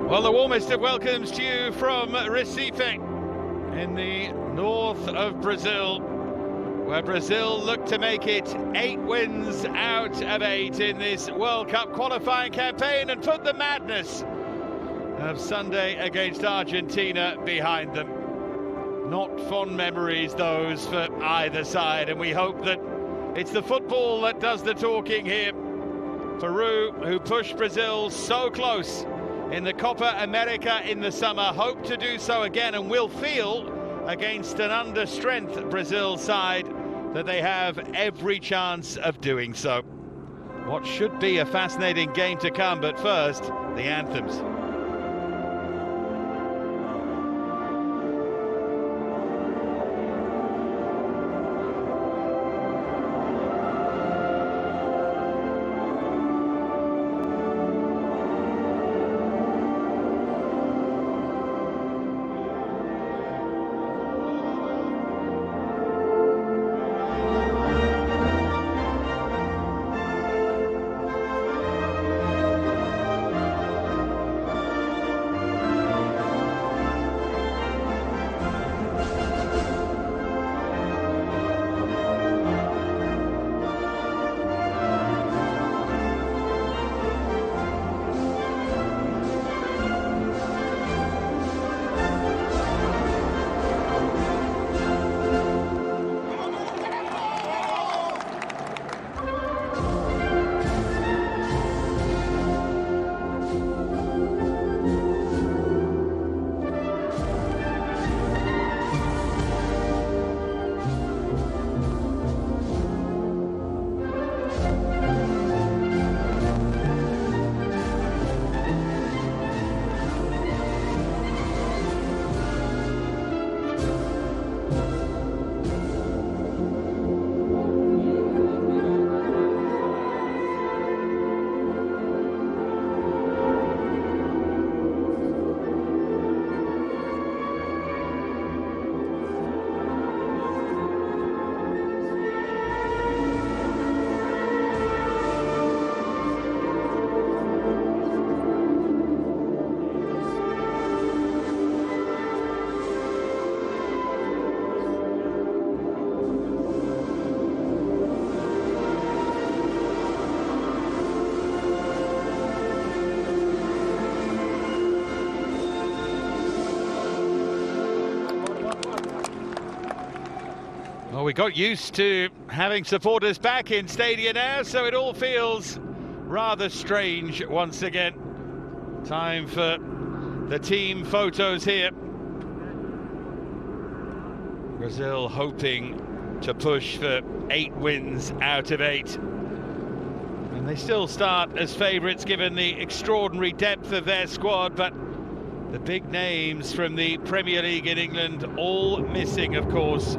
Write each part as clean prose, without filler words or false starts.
Well, the warmest of welcomes to you from Recife in the north of Brazil, where Brazil look to make it 8 wins out of 8 in this World Cup qualifying campaign and put the madness of Sunday against Argentina behind them. Not fond memories, those, for either side, and we hope that it's the football that does the talking here. Peru, who pushed Brazil so close in the Copa America in the summer, hope to do so again and will feel against an under-strength Brazil side that they have every chance of doing so. What should be a fascinating game to come, but first, the anthems. Well, we got used to having supporters back in stadia now, so it all feels rather strange once again. Time for the team photos here. Brazil hoping to push for 8 wins out of 8. And they still start as favourites given the extraordinary depth of their squad, but the big names from the Premier League in England all missing, of course.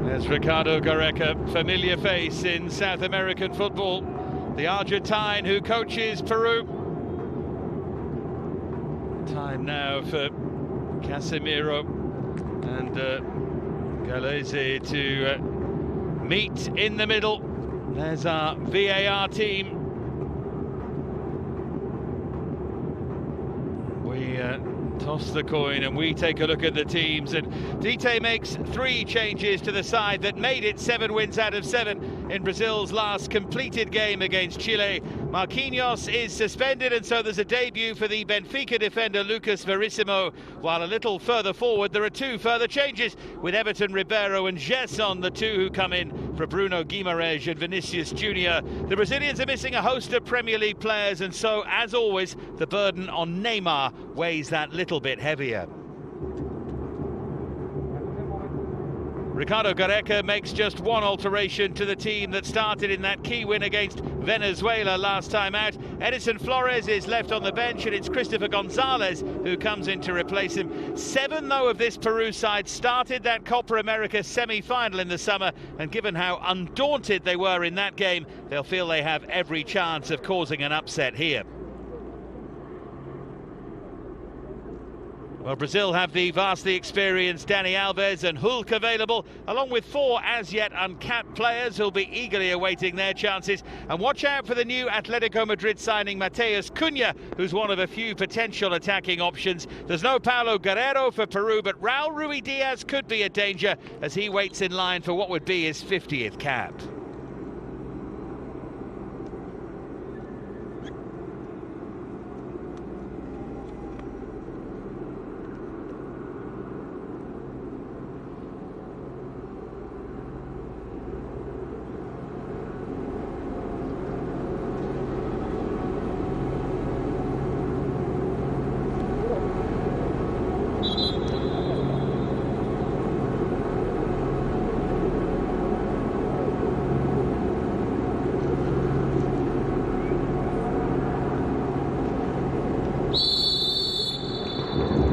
There's Ricardo Gareca, familiar face in South American football, the Argentine who coaches Peru. Time now for Casemiro and Galese to meet in the middle. There's our VAR team. We toss the coin and we take a look at the teams, and Dite makes 3 changes to the side that made it 7 wins out of 7 in Brazil's last completed game against Chile. Marquinhos is suspended, and so there's a debut for the Benfica defender Lucas Verissimo, while a little further forward there are 2 further changes, with Everton Ribeiro and Gerson, the 2 who come in for Bruno Guimaraes and Vinicius Junior. The Brazilians are missing a host of Premier League players, and so, as always, the burden on Neymar weighs that little bit heavier. Ricardo Gareca makes just 1 alteration to the team that started in that key win against Venezuela last time out. Edison Flores is left on the bench, and it's Christopher Gonzalez who comes in to replace him. 7, though, of this Peru side started that Copa America semi-final in the summer, and given how undaunted they were in that game, they'll feel they have every chance of causing an upset here. Well, Brazil have the vastly experienced Dani Alves and Hulk available, along with 4 as yet uncapped players who'll be eagerly awaiting their chances. And watch out for the new Atletico Madrid signing Matheus Cunha, who's one of a few potential attacking options. There's no Paulo Guerrero for Peru, but Raul Ruidiaz could be a danger as he waits in line for what would be his 50th cap.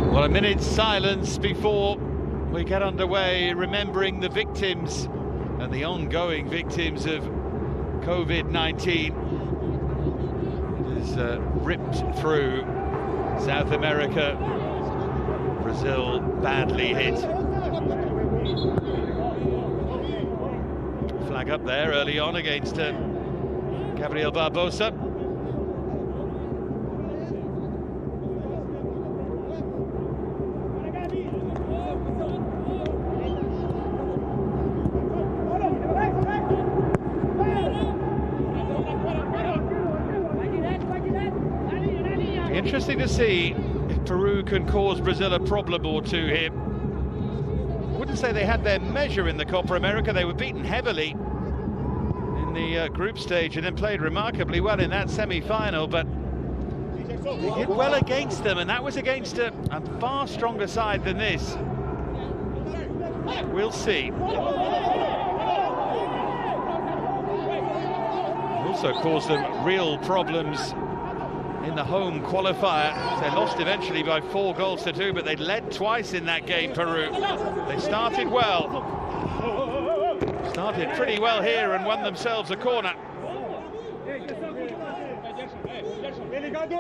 Well, a minute's silence before we get underway, remembering the victims and the ongoing victims of COVID-19. It has ripped through South America. Brazil badly hit. Flag up there early on against Gabriel Barbosa. Interesting to see if Peru can cause Brazil a problem or two here. I wouldn't say they had their measure in the Copa America. They were beaten heavily in the group stage and then played remarkably well in that semi-final, but they did well against them, and that was against a far stronger side than this. We'll see. It also caused them real problems in the home qualifier. They lost eventually by 4-2, but they led twice in that game, Peru. They started well. Started pretty well here and won themselves a corner. Rebote,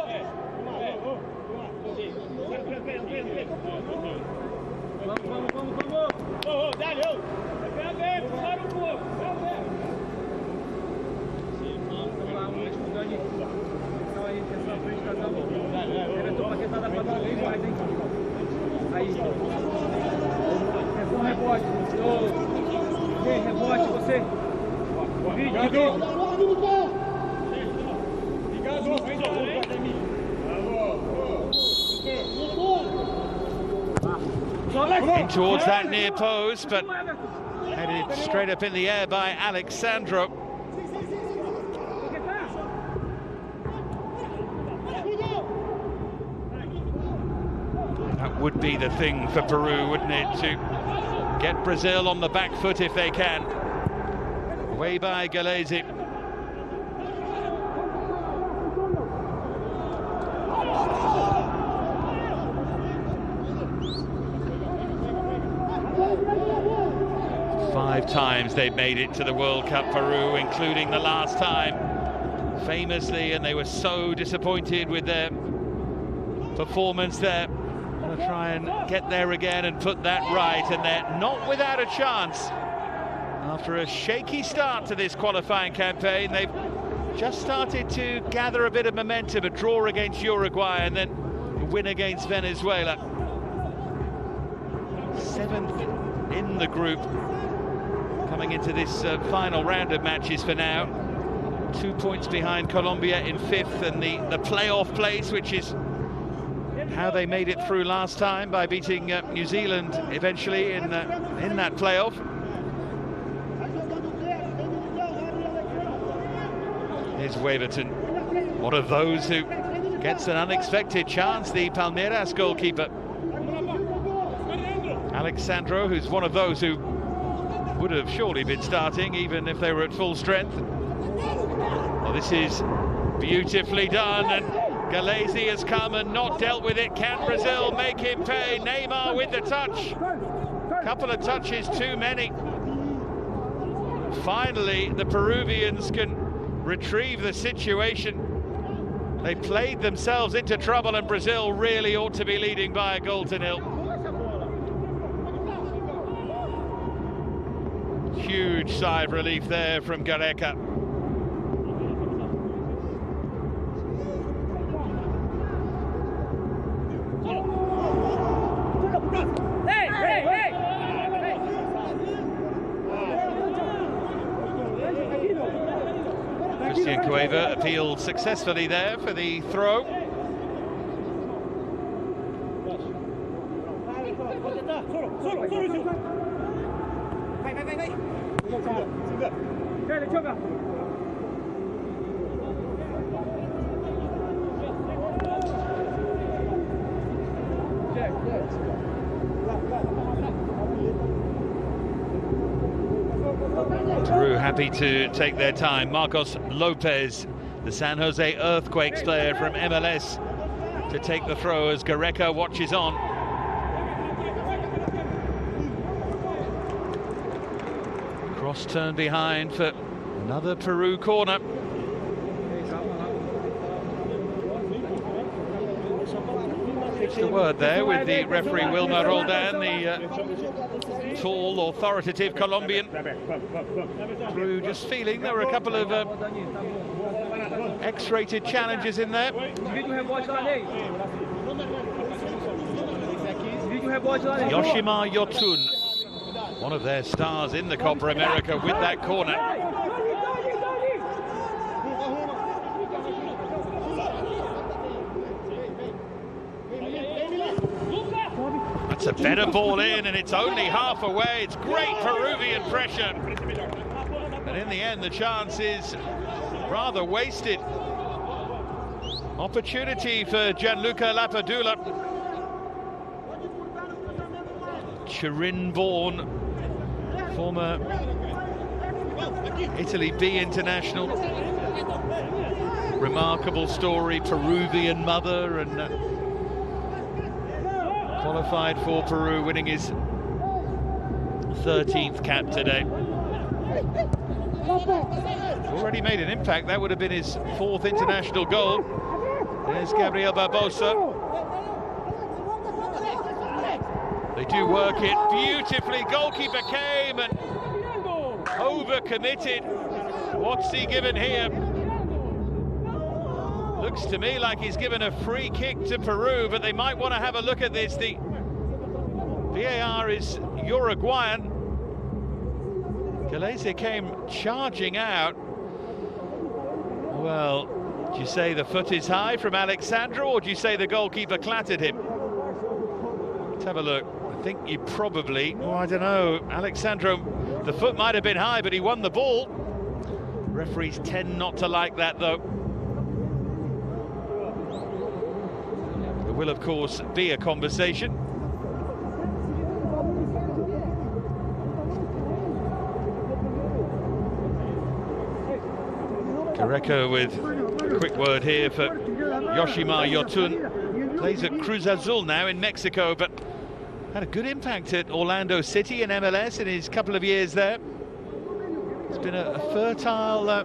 você. In towards that near post, but headed straight up in the air by Alexandro. That would be the thing for Peru, wouldn't it, to get Brazil on the back foot if they can. Away by Galese. Five times they've made it to the World Cup, Peru, including the last time, famously, and they were so disappointed with their performance there. Want to try and get there again and put that right, and they're not without a chance. After a shaky start to this qualifying campaign, they've just started to gather a bit of momentum, a draw against Uruguay and then a win against Venezuela. 7th in the group, coming into this final round of matches for now. 2 points behind Colombia in 5th, and the playoff place, which is how they made it through last time by beating New Zealand eventually in that playoff. Here's Waverton, one of those who gets an unexpected chance, the Palmeiras goalkeeper. Alexandro, who's one of those who would have surely been starting even if they were at full strength. Well, this is beautifully done, and Galese has come and not dealt with it. Can Brazil make him pay? Neymar with the touch. Couple of touches too many. Finally, the Peruvians can retrieve the situation. They played themselves into trouble, and Brazil really ought to be leading by a goal to nil. Huge sigh of relief there from Gareca. Cueva appealed successfully there for the throw. Peru happy to take their time. Marcos Lopez, the San Jose Earthquakes player from MLS, to take the throw as Gareca watches on. Cross turn behind for another Peru corner. The word there with the referee Wilmer Roldan, the tall, authoritative Colombian. Peru just feeling there were a couple of X-rated challenges in there. Yoshimar Yotun, one of their stars in the Copa America, with that corner. That's a better ball in, and it's only half away. It's great Peruvian pressure. And in the end, the chance is rather wasted. Opportunity for Gianluca Lapadula. Turin-born, former Italy B international. Remarkable story, Peruvian mother, and qualified for Peru, winning his 13th cap today. Already made an impact. That would have been his 4th international goal. There's Gabriel Barbosa. They do work it beautifully. Goalkeeper came and over-committed. What's he given here? Looks to me like he's given a free kick to Peru, but they might want to have a look at this. The VAR is Uruguayan. Galese came charging out. Well, do you say the foot is high from Alexandro, or do you say the goalkeeper clattered him? Let's have a look. I think you probably, oh, I don't know, Alexandro, the foot might have been high, but he won the ball. Referees tend not to like that, though. There will, of course, be a conversation. Gareca with a quick word here for Yoshimar Yotun. Plays at Cruz Azul now in Mexico, but had a good impact at Orlando City and MLS in his couple of years there. It's been a fertile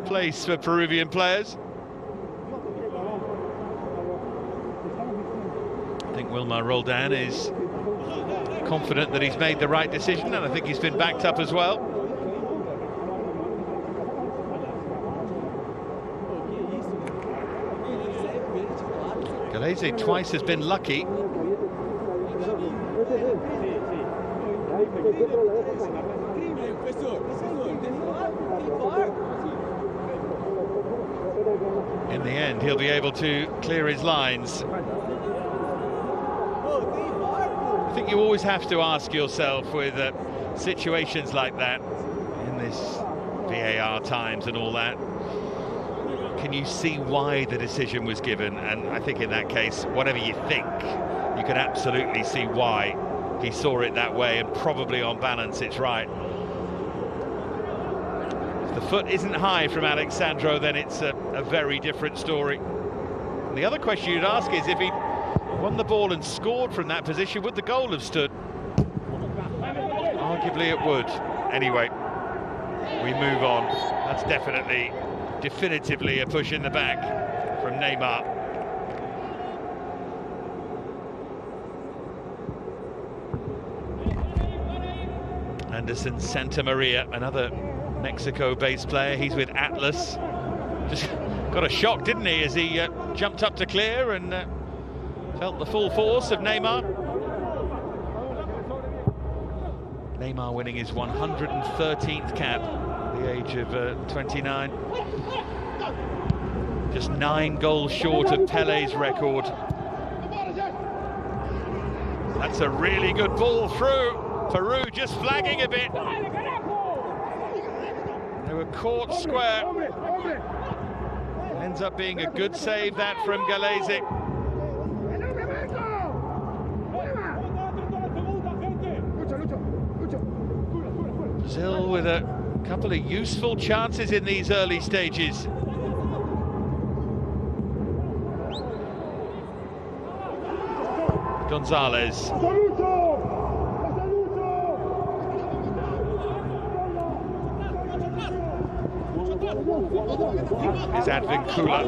place for Peruvian players. I think Wilmer Roldan is confident that he's made the right decision, and I think he's been backed up as well. Galese twice has been lucky. In the end, he'll be able to clear his lines. I think you always have to ask yourself with situations like that, in this VAR times and all that, can you see why the decision was given? And I think in that case, whatever you think, you can absolutely see why he saw it that way, and probably on balance it's right. If the foot isn't high from Alexandro, then it's a very different story. And the other question you'd ask is, if he won the ball and scored from that position, would the goal have stood? Arguably it would. Anyway, we move on. That's definitively a push in the back. from Neymar. Anderson Santamaria, another Mexico-based player. He's with Atlas. Just got a shock, didn't he, as he jumped up to clear and felt the full force of Neymar. Neymar winning his 113th cap at the age of 29. Just 9 goals short of Pele's record. That's a really good ball through. Peru just flagging a bit. They were caught square. Ends up being a good save, that, from Galese. Brazil with a couple of useful chances in these early stages. Gonzalez. Is Advincula.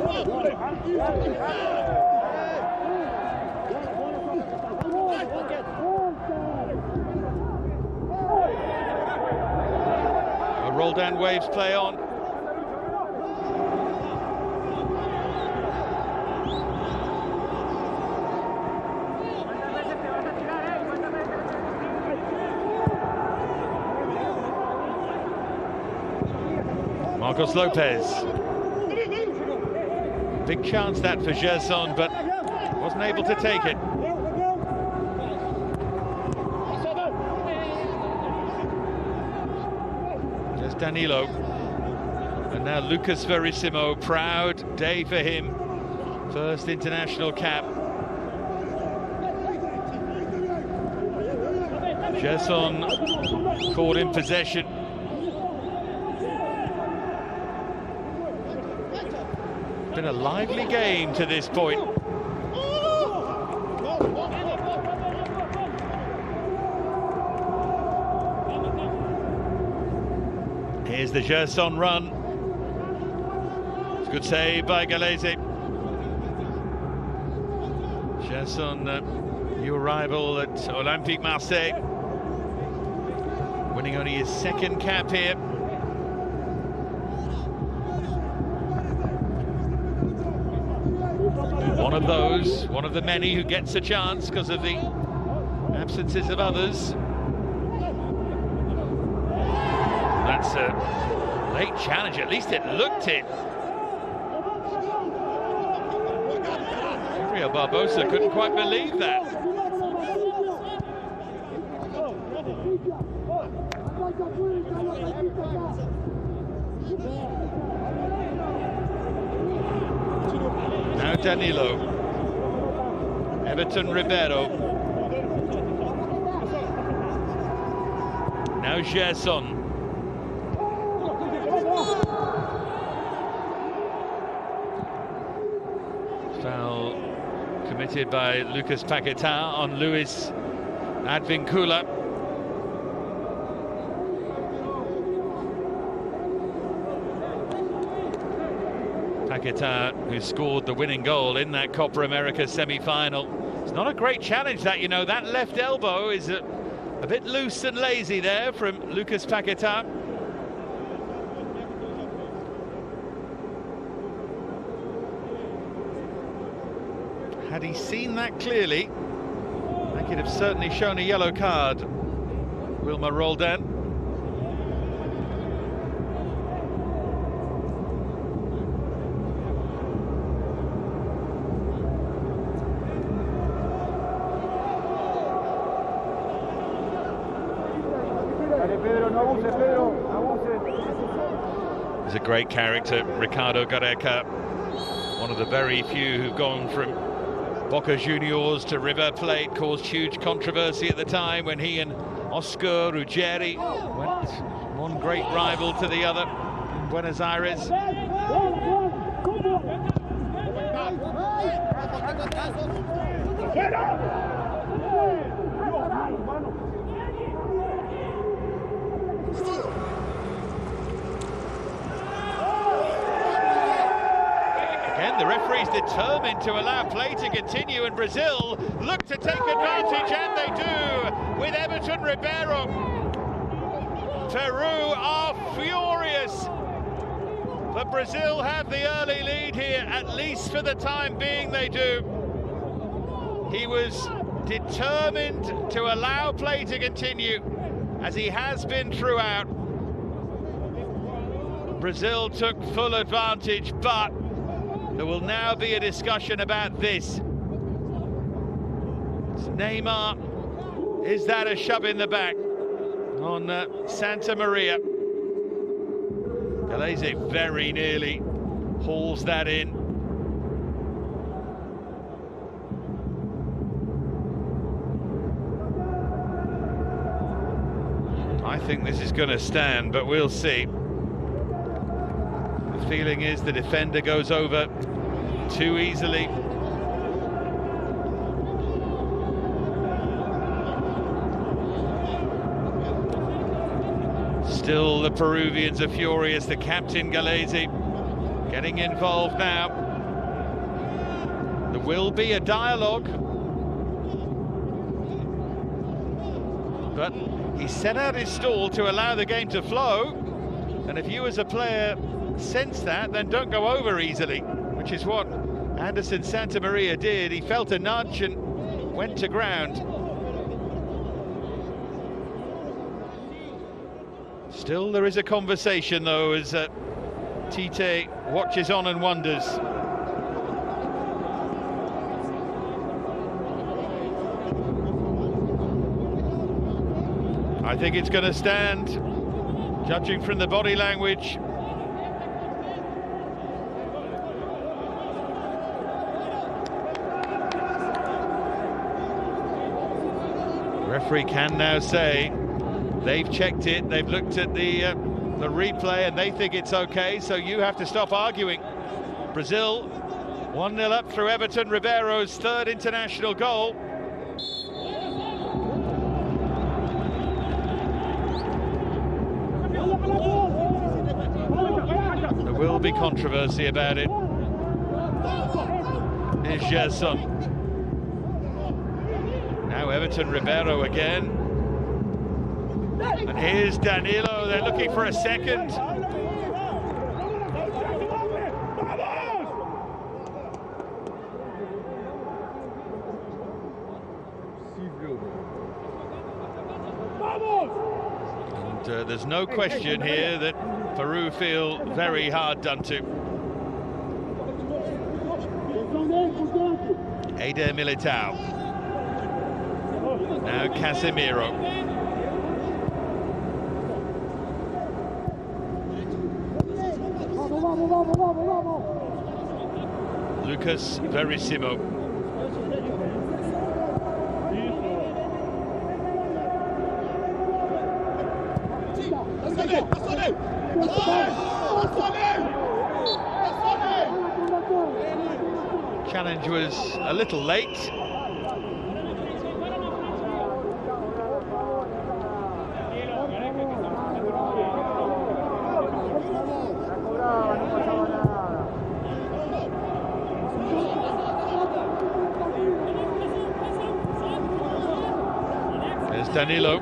A Roldan Waves play on. Marcos Lopez. Big chance that for Gerson, but wasn't able to take it. There's Danilo. And now Lucas Verissimo. Proud day for him. First international cap. Gerson caught in possession. Been a lively game to this point. Here's the Gerson run. It's a good save by Galese. Gerson, new arrival at Olympique Marseille, winning only his second cap here. One of the many who gets a chance because of the absences of others. That's a late challenge, at least it looked it. Gabriel Barbosa couldn't quite believe that. Now Danilo. Everton Ribeiro. Now Gerson. Foul committed by Lucas Paquetá on Luis Advincula. Paquetá, who scored the winning goal in that Copa America semi-final. It's not a great challenge, that, you know. That left elbow is a bit loose and lazy there from Lucas Paquetá. Had he seen that clearly, that could have certainly shown a yellow card. Wilmer Roldan. He's a great character, Ricardo Gareca, one of the very few who've gone from Boca Juniors to River Plate. Caused huge controversy at the time when he and Oscar Ruggeri went one great rival to the other in Buenos Aires. Again, The referee's determined to allow play to continue, and Brazil look to take advantage, and they do with Everton Ribeiro. Peru are furious, but Brazil have the early lead here, at least for the time being they do. He was determined to allow play to continue, as he has been throughout. Brazil took full advantage, but there will now be a discussion about this. Neymar, is that a shove in the back on Santa Maria? Galese very nearly hauls that in. I think this is going to stand, but we'll see. The feeling is the defender goes over too easily. Still, the Peruvians are furious. The captain, Galese, getting involved now. There will be a dialogue, but he set out his stall to allow the game to flow, and if you as a player sense that, then don't go over easily, which is what Anderson Santa Maria did. He felt a nudge and went to ground. Still, there is a conversation, though, as Tite watches on and wonders. I think it's going to stand, judging from the body language. Referee can now say they've checked it, they've looked at the replay, and they think it's okay, so you have to stop arguing. Brazil 1-0 up through Everton Ribeiro's third international goal. There will be controversy about it. Here's Gerson. Now Everton Ribeiro again. And here's Danilo, they're looking for a second. And there's no question here that Peru feel very hard done to. Eder Militao. Now Casemiro. Lucas Verissimo. Challenge was a little late. There's Danilo.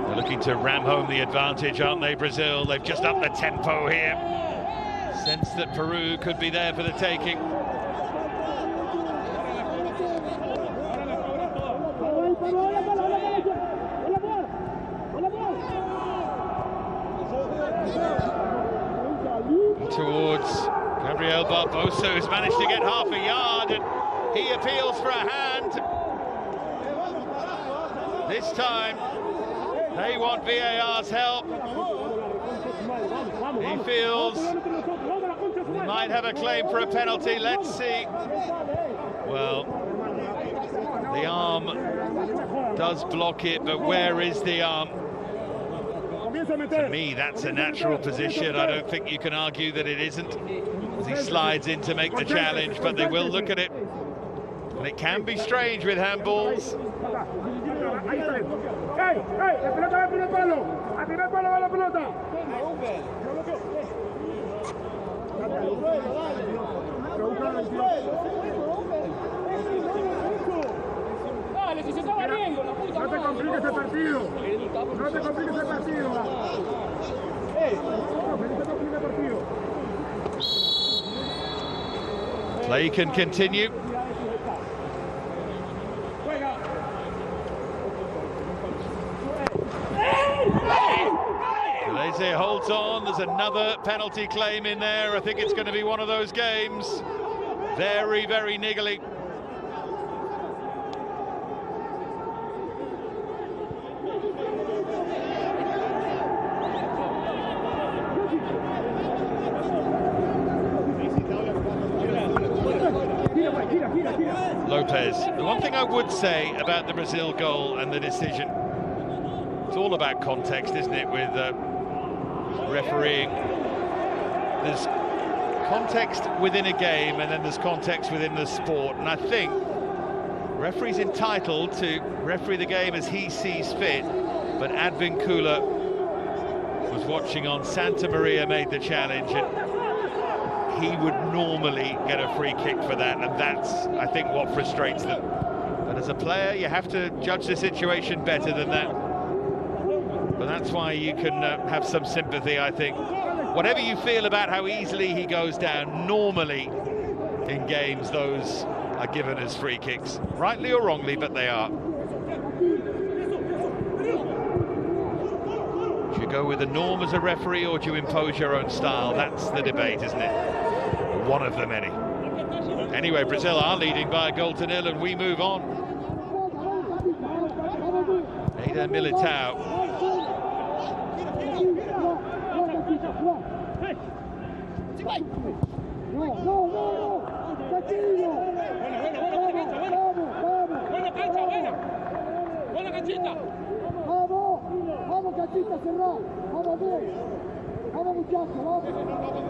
They're looking to ram home the advantage, aren't they, Brazil? They've just upped the tempo here. Sense that Peru could be there for the taking. Towards Gabriel Barbosa, who's managed to get half a yard, and he appeals for a hand. This time, they want VAR's help. He feels he might have a claim for a penalty. Let's see. Well, the arm does block it, but where is the arm? To me, that's a natural position. I don't think you can argue that it isn't, as he slides in to make the challenge, but they will look at it. And it can be strange with handballs. Dale, si se está barriendo, la puta. No te compliques el partido. No te compliques el partido. No te compliques el partido. Play can continue. Galese holds on. There's another penalty claim in there. I think it's going to be one of those games. Very, very niggly. Lopez. The one thing I would say about the Brazil goal and the decision, it's all about context, isn't it, with refereeing. There's context within a game and then there's context within the sport, and I think referee's entitled to referee the game as he sees fit, but Advincula was watching on Santa Maria, made the challenge, and he would normally get a free kick for that, and that's, I think, what frustrates them. But as a player, you have to judge the situation better than that. But that's why you can have some sympathy, I think. Whatever you feel about how easily he goes down, normally in games, those are given as free kicks. Rightly or wrongly, but they are. Do you go with the norm as a referee, or do you impose your own style? That's the debate, isn't it? One of the many. Anyway, Brazil are leading by a goal to nil, and we move on. Eder Militao. Vamos, Cachita, cerrá. Vamos bien. Vamos, muchachos, vamos.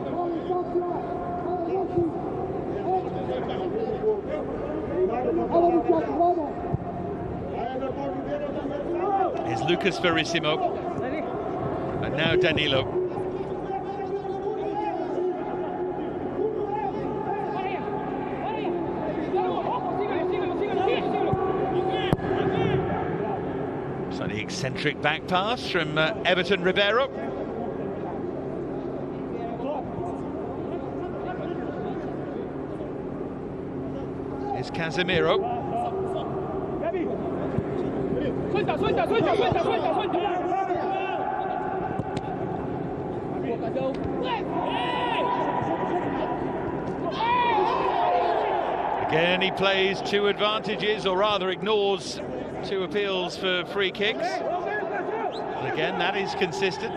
Vamos, Socia. Vamos, muchachos, vamos. Is Lucas Verissimo. And now Danilo. So the eccentric back pass from Everton Ribeiro. Is Casemiro. Suelta, suelta, suelta, suelta, suelta, suelta. Again, he plays two advantages, or rather ignores two appeals for free kicks. And again, that is consistent.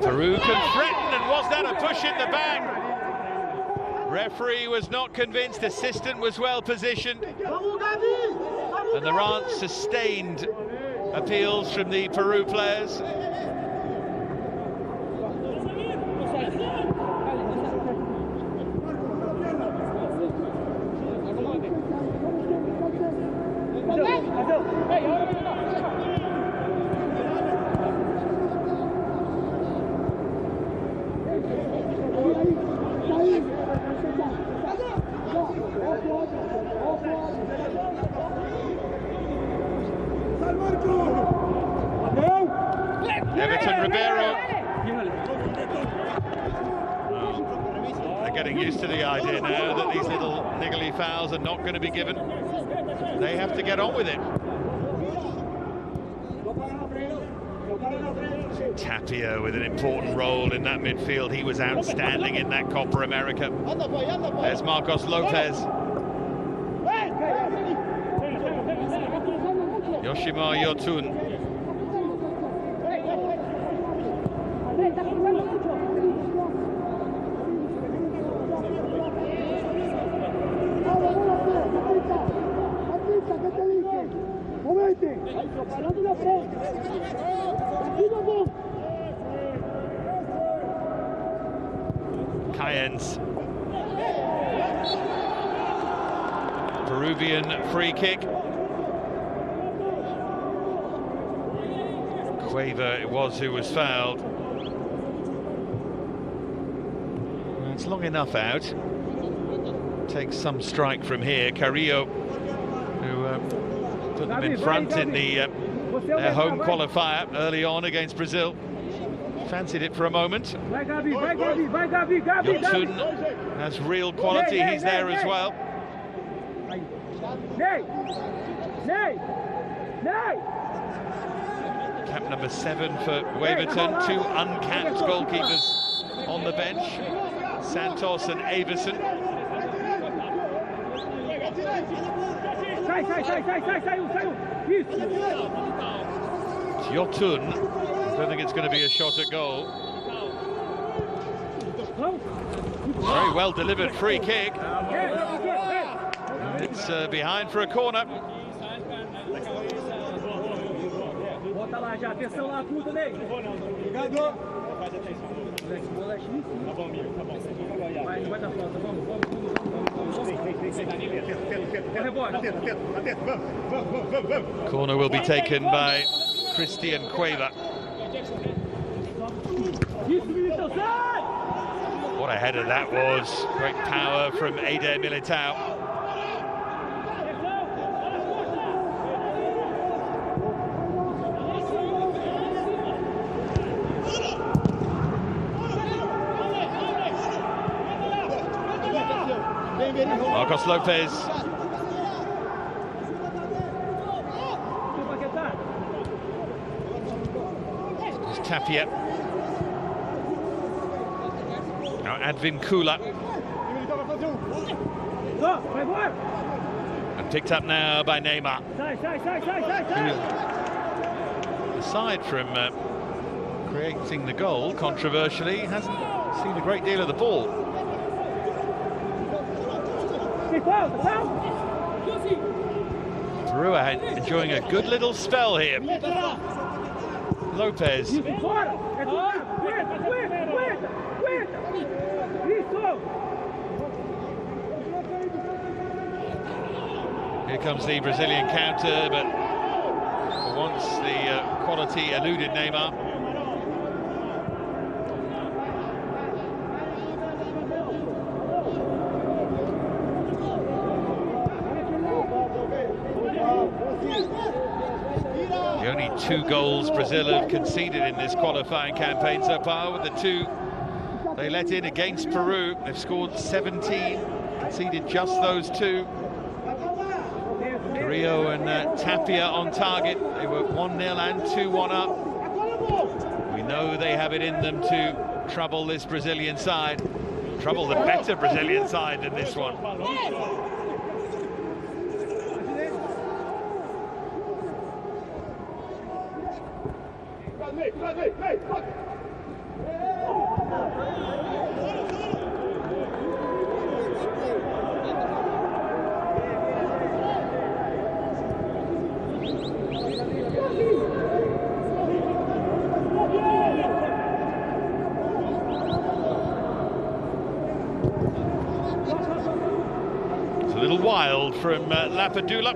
Peru can threaten, and was that a push in the back? Referee was not convinced, assistant was well positioned. And there aren't sustained appeals from the Peru players. Everton Ribeiro. They're getting used to the idea now that these little niggly fouls are not going to be given. They have to get on with it. Tapia with an important role in that midfield. He was outstanding in that Copa America. There's Marcos Lopez. Yoshimar Yotun. Cayens. Peruvian free kick. Cueva it was who was fouled. Well, it's long enough out. Takes some strike from here. Carrillo, who put them in front in their home qualifier early on against Brazil. Fancied it for a moment. Yotun has real quality, he's there as well. Cap number 7 for Waverton, 2 uncapped goalkeepers on the bench, Santos and Avison. Yotun, I don't think it's going to be a shot at goal. Very well delivered free kick. It's behind for a corner. Corner will be taken by Christian Cueva. What a header that was. Great power from Eder Militao. Marcos Lopez. There's Tapia. Now Advincula. And picked up now by Neymar. Who, aside from creating the goal, controversially, hasn't seen a great deal of the ball. Peru are enjoying a good little spell here. Lopez. Here comes the Brazilian counter, but for once the quality eluded Neymar. The only 2 goals Brazil have conceded in this qualifying campaign so far, with the 2 they let in against Peru. They've scored 17, conceded just those 2. Carrillo and Tapia on target. They were 1-0 and 2-1 up. We know they have it in them to trouble this Brazilian side. Trouble the better Brazilian side than this one. It's a little wild from Lapadula.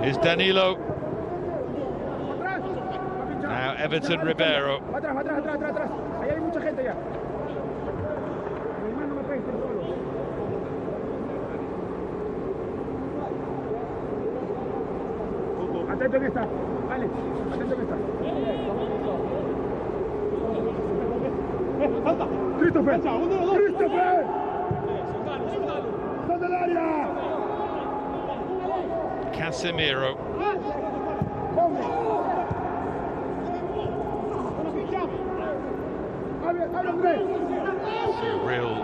Here's Danilo. Now Everton Ribeiro. Atento que está, Alex, atento que está. Christopher! Christopher! ¡Son del área! Casemiro. Real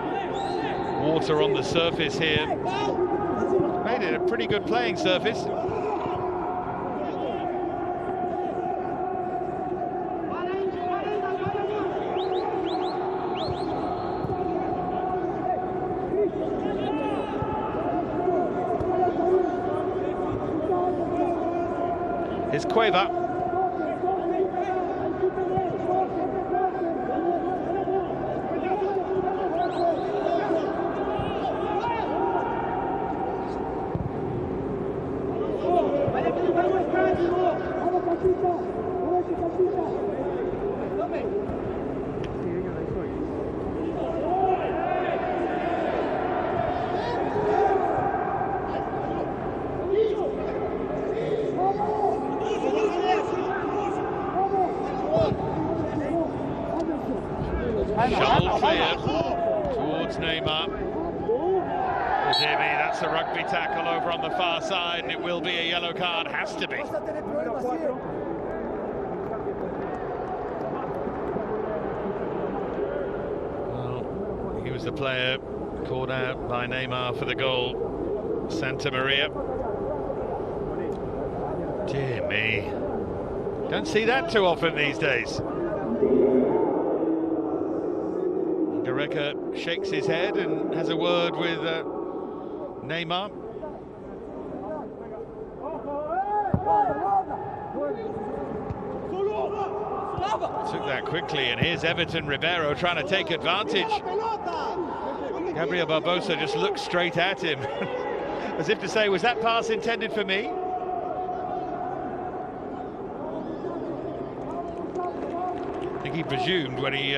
water on the surface here. Made it a pretty good playing surface. Here's Cueva. Shuttle clear towards Neymar. Jimmy, that's a rugby tackle over on the far side, and it will be a yellow card, has to be. Well, he was the player called out by Neymar for the goal. Santa Maria. Dear me. Don't see that too often these days. Gareca shakes his head and has a word with Neymar. Took that quickly, and here's Everton Ribeiro trying to take advantage. Gabriel Barbosa just looked straight at him, as if to say, was that pass intended for me? I think he presumed when he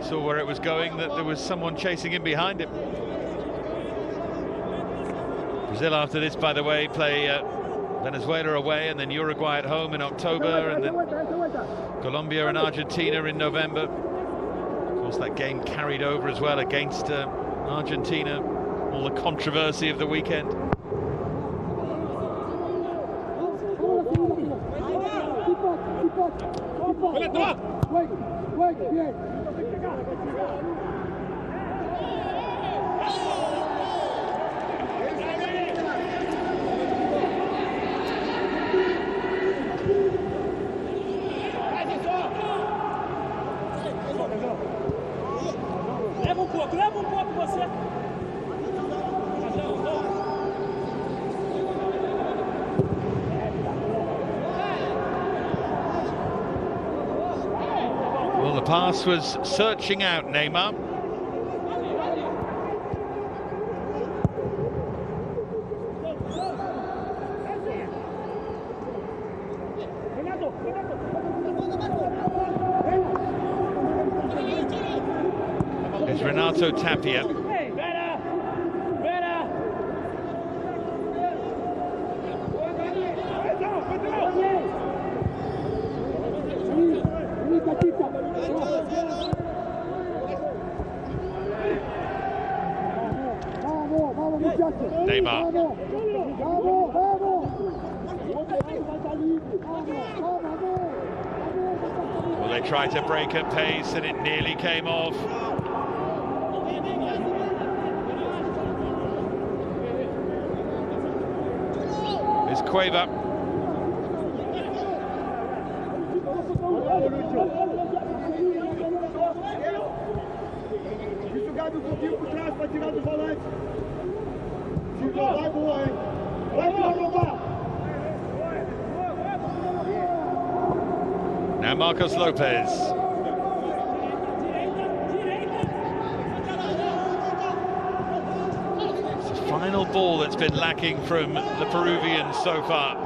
saw where it was going that there was someone chasing him behind him. Brazil after this, by the way, play Venezuela away and then Uruguay at home in October, and then Colombia and Argentina in November. Of course, that game carried over as well against Argentina, all the controversy of the weekend. Leva um pouco você. Well, the pass was searching out Neymar. It's Renato Tapia. Neymar. Well, they tried to break at pace and it nearly came off. Here's Cueva. Now Marcos Lopez. It's the final ball that's been lacking from the Peruvians so far.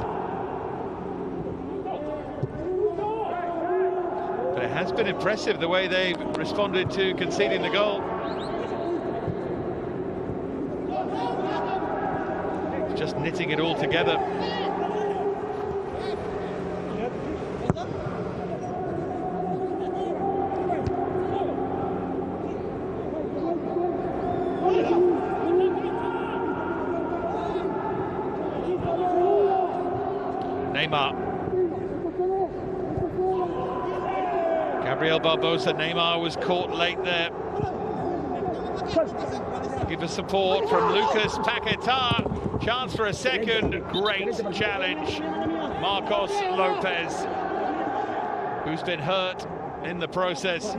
But it has been impressive the way they've responded to conceding the goal. Just knitting it all together. Neymar. Gabriel Barbosa. Neymar was caught late there. Give us support from Lucas Paquetá. Chance for a second. Great challenge. Marcos Lopez, who's been hurt in the process.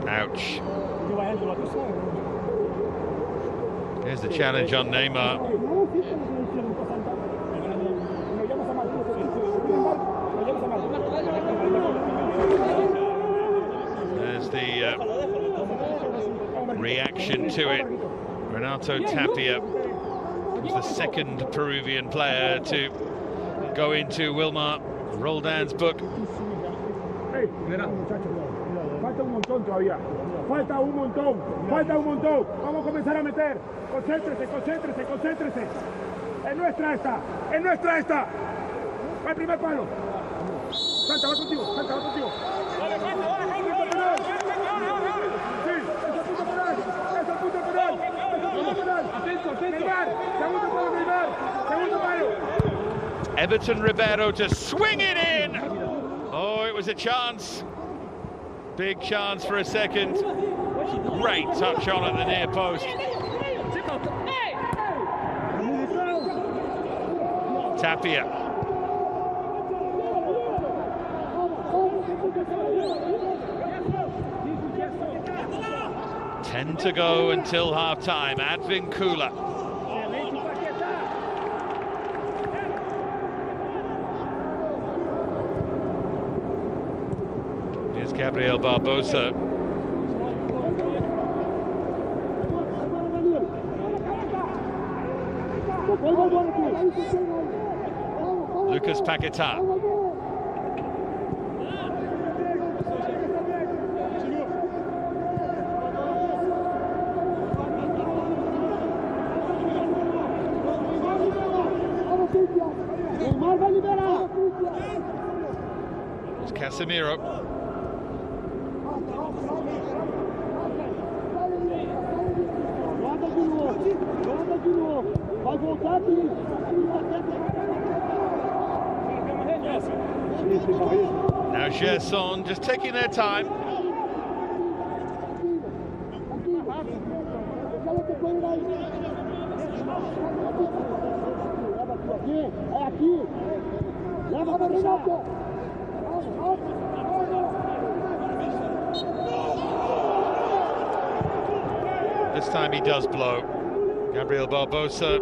Ouch. Here's the challenge on Neymar. There's the reaction to it. Renato Tapia was the second Peruvian player to go into Wilmar Roldan's book. Falta un montón todavía. Falta un montón. Falta un montón. Vamos a comenzar a meter. Concéntrese, concéntrese, concéntrese. Es nuestra esta. Es nuestra esta. Va el primer palo. Santa, va contigo. Santa, va contigo. Sí, es el punto penal. Es el punto penal. Es el punto penal. Atento, atento. Neymar. Segundo palo, Neymar. Segundo palo. Everton Ribeiro to swing it in. Oh, it was a chance. Big chance for a second. Great touch on at the near post. Tapia. Ten to go until half-time. Advincula. Here's Gabriel Barbosa. Lucas Paquetá. It's Casemiro. Now Gerson just taking their time. This time he does blow. Gabriel Barbosa,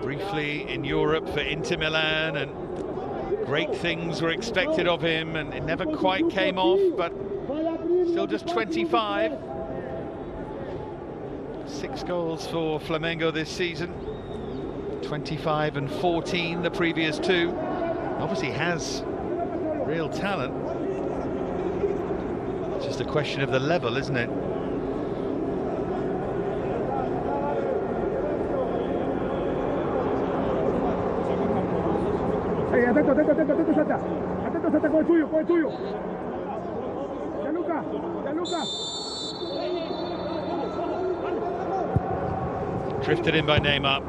briefly in Europe for Inter Milan, and great things were expected of him, and it never quite came off, but still just 25. 6 goals for Flamengo this season, 25 and 14 the previous 2. Obviously has real talent. It's just a question of the level, isn't it? Hey, atento, atento, atento, atento, Santa. Atento, Santa, con el tuyo, con el tuyo. Gianluca, Gianluca. Drifted in by Neymar.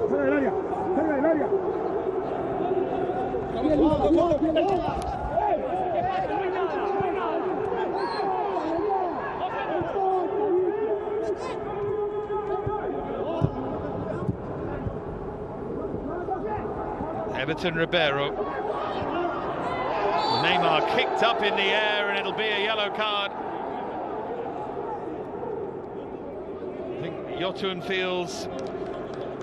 Salga del área, salga del área. Everton Ribeiro. Neymar kicked up in the air, and it'll be a yellow card. I think Yotun feels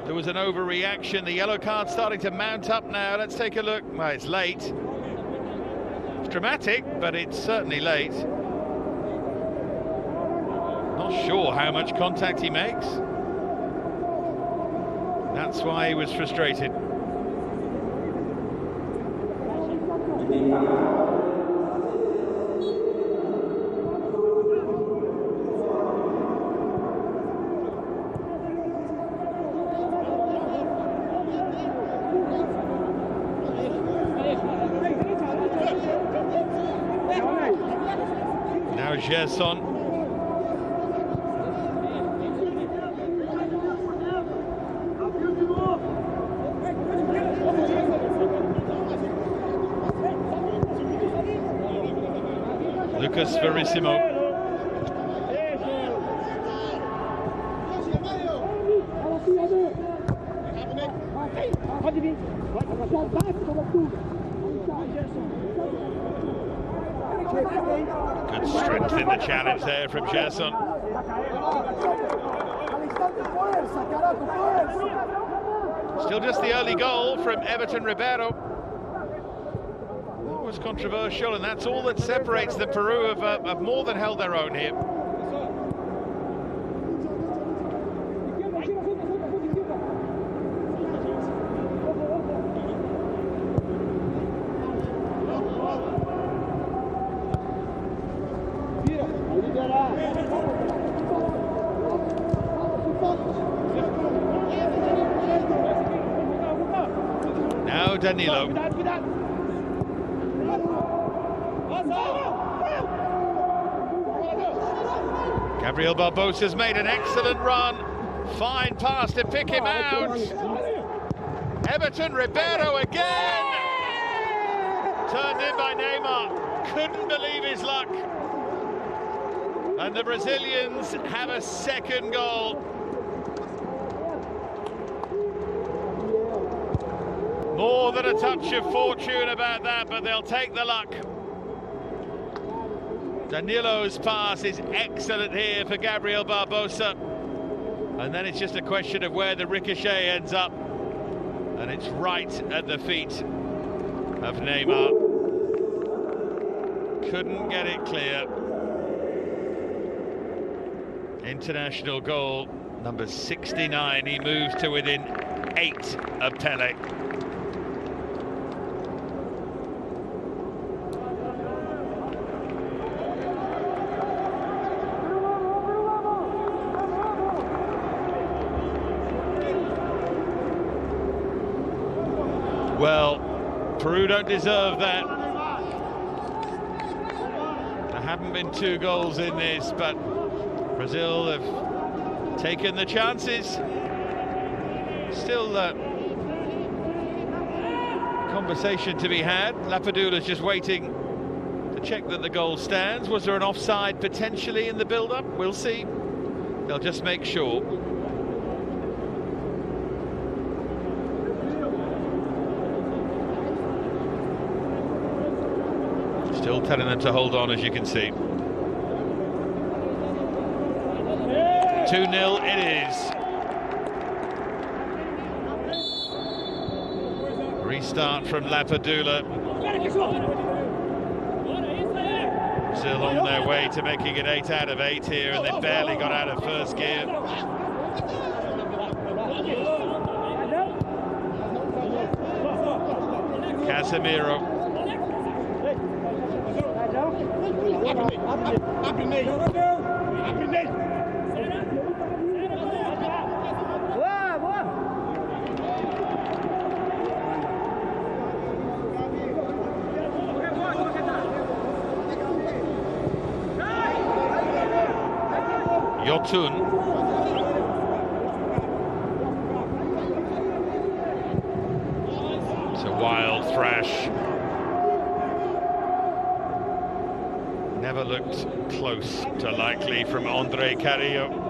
there was an overreaction. The yellow card starting to mount up now. Let's take a look. Well, it's late. It's dramatic, but it's certainly late. Not sure how much contact he makes. That's why he was frustrated. Now Gerson. Lucas Verissimo. Good strength in the challenge there from Gerson. Still just the early goal from Everton Ribeiro. That was controversial, and that's all that separates the Peru have more than held their own here. Now Danilo. Gabriel Barbosa's made an excellent run. Fine pass to pick him out. Everton Ribeiro again. Turned in by Neymar. Couldn't believe his luck. And the Brazilians have a second goal. More than a touch of fortune about that, but they'll take the luck. Danilo's pass is excellent here for Gabriel Barbosa. And then it's just a question of where the ricochet ends up. And it's right at the feet of Neymar. Couldn't get it clear. International goal number 69. He moves to within 8 of Pele. Well, Peru don't deserve that. There haven't been 2 goals in this, but Brazil have taken the chances. Still conversation to be had. Lapadula's just waiting to check that the goal stands. Was there an offside potentially in the build-up? We'll see. They'll just make sure. Still telling them to hold on, as you can see. 2-0 it is. Restart from Lapadula. Still on their way to making it 8 out of 8 here, and they barely got out of first gear. Casemiro. Yotun. It's a wild thrash. Never looked close to likely from Andre Carrillo.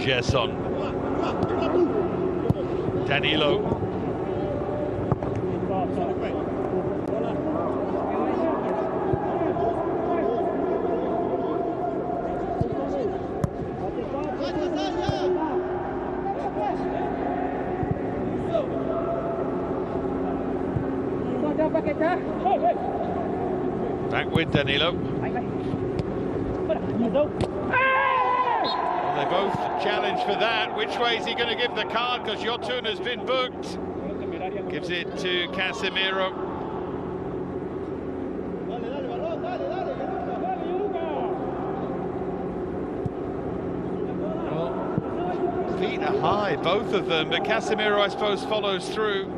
Gerson. Danilo. Back with Danilo. They both challenged for that. Which way is he going to give the card? Because Yotun has been booked. Gives it to Casemiro. Well, feet are high, both of them, but Casemiro, I suppose, follows through.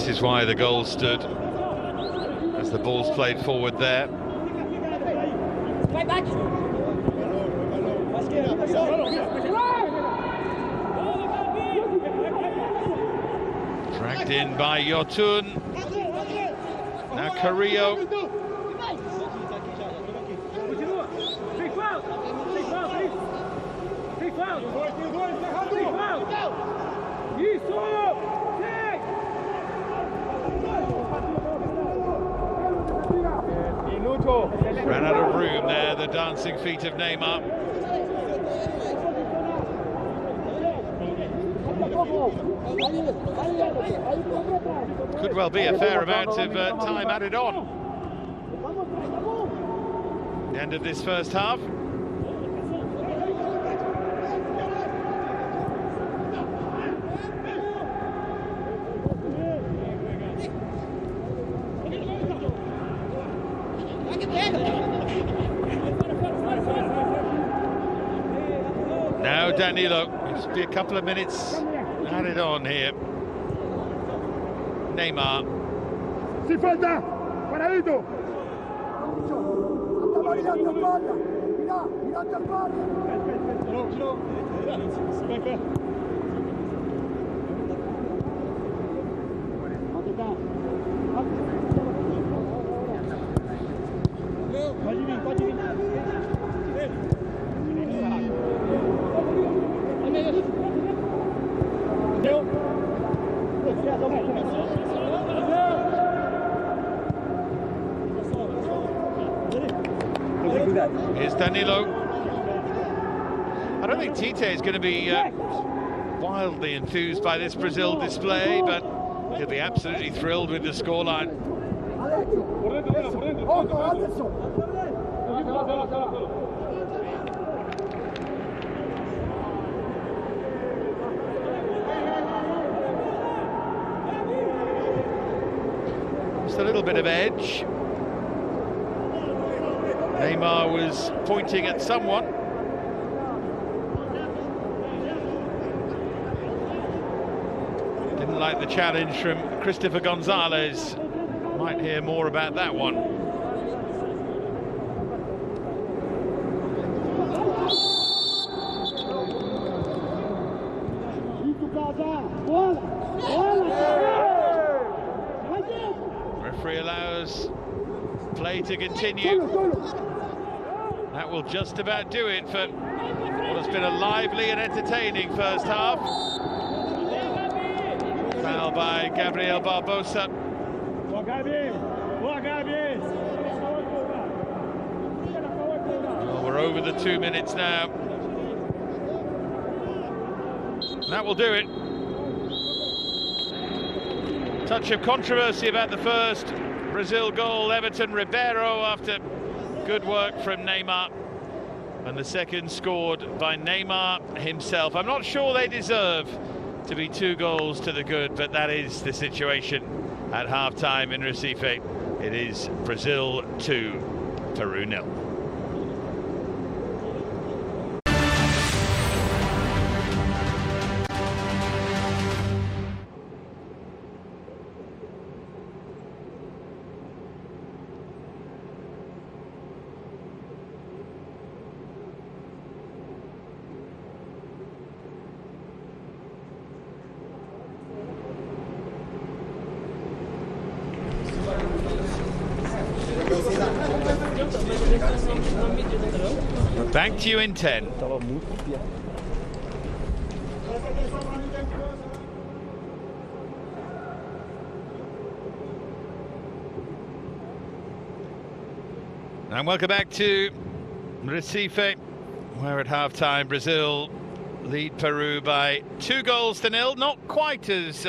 This is why the goal stood, as the ball's played forward there. Dragged in by Yotun. Now Carrillo. Ran out of room there, the dancing feet of Neymar. Could well be a fair amount of time added on. The end of this first half. Now Danilo, just be a couple of minutes added on here. Neymar. Si falta, paradito. Here's Danilo. I don't think Tite is going to be wildly enthused by this Brazil display, but he'll be absolutely thrilled with the scoreline. Just a little bit of edge. Neymar was pointing at someone. Didn't like the challenge from Christopher Gonzalez. Might hear more about that one. Referee allows play to continue. That will just about do it for what has been a lively and entertaining first half. Foul by Gabriel Barbosa. Well, we're over the 2 minutes now. That will do it. Touch of controversy about the first Brazil goal. Everton Ribeiro after good work from Neymar, and the second scored by Neymar himself. I'm not sure they deserve to be 2 goals to the good, but that is the situation at half-time in Recife. It is Brazil 2, Peru 0. Back to you in 10. And welcome back to Recife, where at half-time Brazil lead Peru by 2-0. Not quite as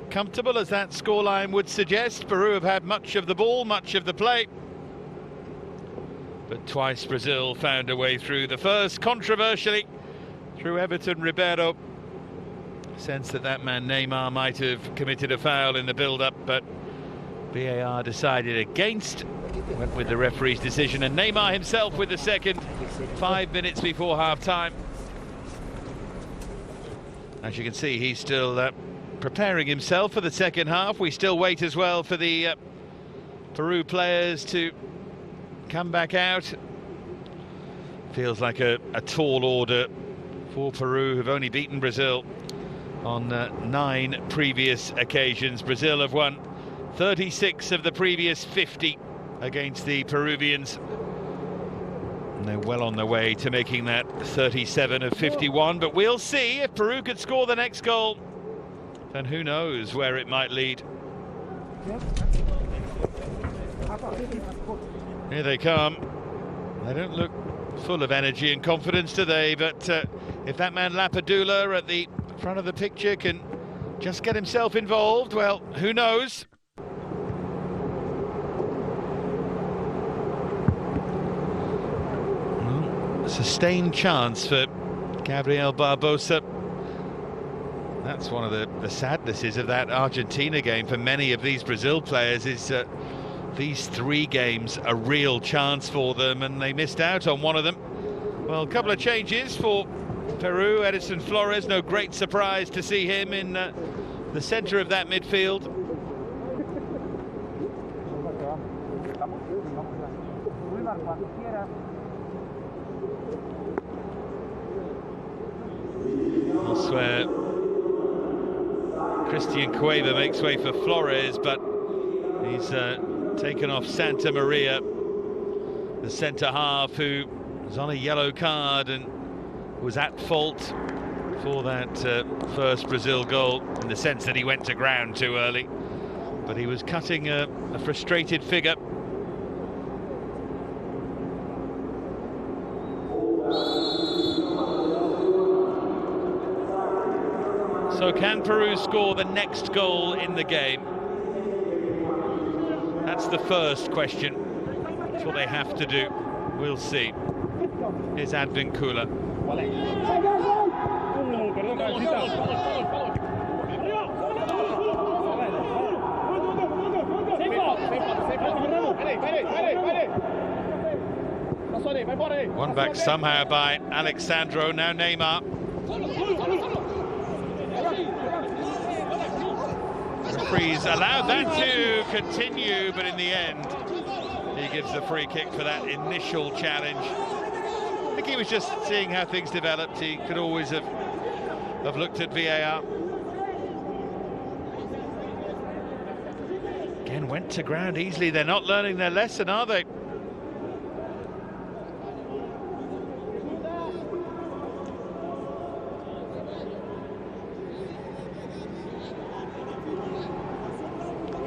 comfortable as that scoreline would suggest. Peru have had much of the ball, much of the play, but twice Brazil found a way through. The first, controversially, through Everton Ribeiro. Sense that man Neymar might have committed a foul in the build-up, but VAR decided against. Went with the referee's decision, and Neymar himself with the second, 5 minutes before half-time. As you can see, he's still preparing himself for the second half. We still wait as well for the Peru players to come back out. Feels like a tall order for Peru, who've only beaten Brazil on 9 previous occasions. Brazil have won 36 of the previous 50 against the Peruvians. And they're well on their way to making that 37 of 51. But we'll see if Peru could score the next goal. Then who knows where it might lead. Here they come. They don't look full of energy and confidence, do they? But if that man Lapadula at the front of the picture can just get himself involved, well, who knows? Sustained chance for Gabriel Barbosa. That's one of the sadnesses of that Argentina game for many of these Brazil players, is these 3 games a real chance for them, and they missed out on one of them. Well, a couple of changes for Peru. Edison Flores, no great surprise to see him in the centre of that midfield. Elsewhere, Christian Cueva makes way for Flores, but he's taken off Santa Maria, the centre half, who was on a yellow card and was at fault for that first Brazil goal, in the sense that he went to ground too early, but he was cutting a frustrated figure. So can Peru score the next goal in the game? That's the first question. That's what they have to do. We'll see. Here's Advincula. One back somehow by Alexandro, now Neymar. Referees allowed that to continue, but in the end he gives the free kick for that initial challenge. I think he was just seeing how things developed. He could always have looked at VAR. Again, went to ground easily. They're not learning their lesson, are they?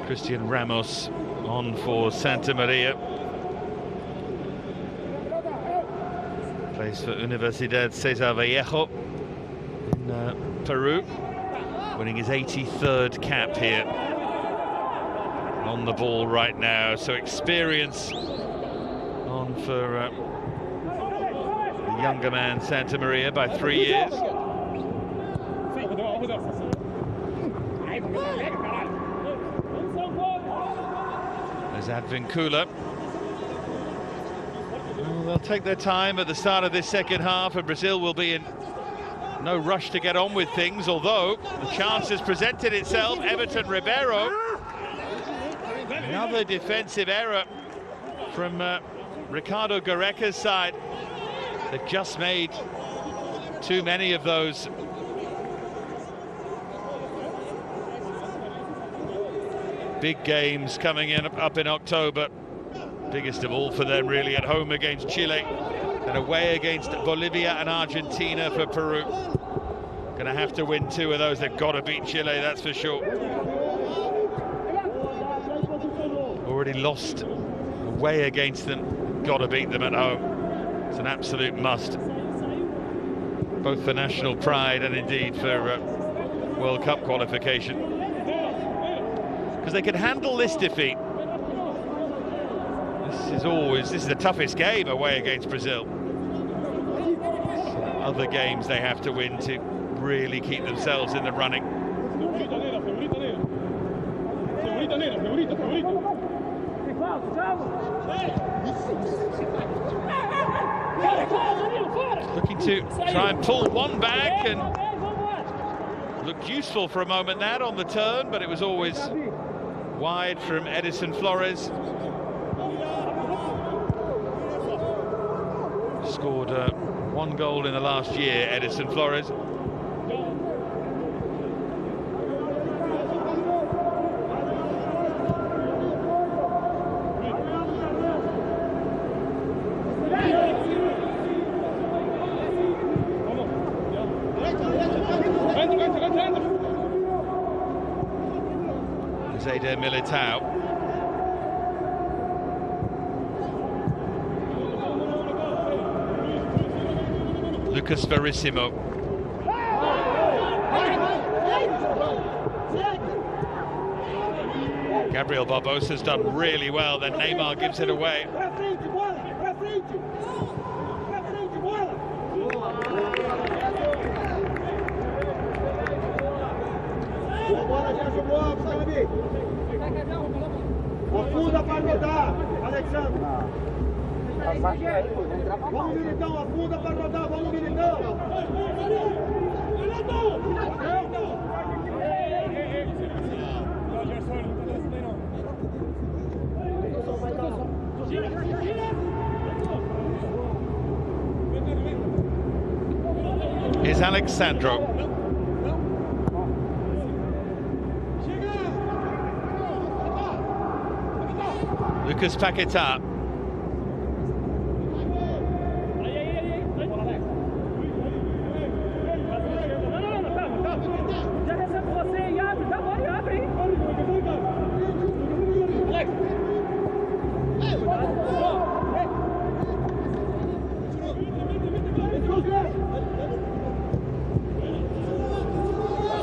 Christian Ramos on for Santa Maria. Plays for Universidad Cesar Vallejo in Peru, winning his 83rd cap here. On the ball right now, so experience on for the younger man Santa Maria by 3 years. There's Advincula. Well, they'll take their time at the start of this second half, and Brazil will be in no rush to get on with things, although the chance has presented itself. Everton Ribeiro. Another defensive error from Ricardo Gareca's side. They've just made too many of those. Big games coming in up in October. Biggest of all for them, really, at home against Chile and away against Bolivia and Argentina for Peru. Gonna have to win 2 of those. They've got to beat Chile, that's for sure. Already lost away against them. Got to beat them at home. It's an absolute must, both for national pride and indeed for World Cup qualification. Because they can handle this defeat. This is the toughest game away against Brazil. So other games they have to win to really keep themselves in the running. Looking to try and pull one back, and Looked useful for a moment that on the turn, but it was always wide from Edison Flores. Scored 1 goal in the last year, Edison Flores. Zayder Militao. Lucas Verissimo. Gabriel Barbosa's done really well, then Neymar gives it away. Afunda para rodar, Alexandre. Vamos, Militão, afunda para rodar, vamos, Militão. Here's Alexandro. Lucas Paquetá.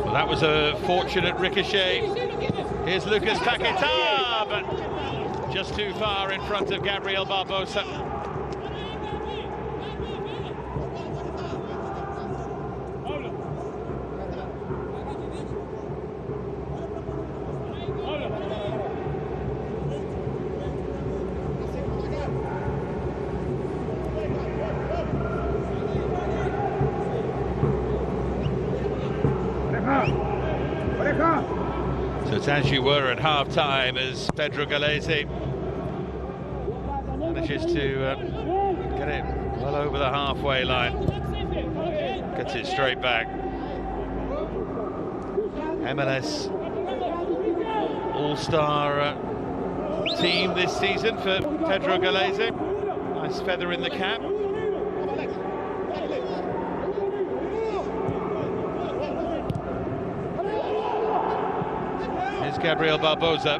Well, that was a fortunate ricochet. Here's Lucas Paquetá, but just too far in front of Gabriel Barbosa. So it's as you were at half-time as Pedro Gallese manages to get it well over the halfway line. Gets it straight back. MLS All-Star team this season for Pedro Gallese. Nice feather in the cap. Here's Gabriel Barbosa.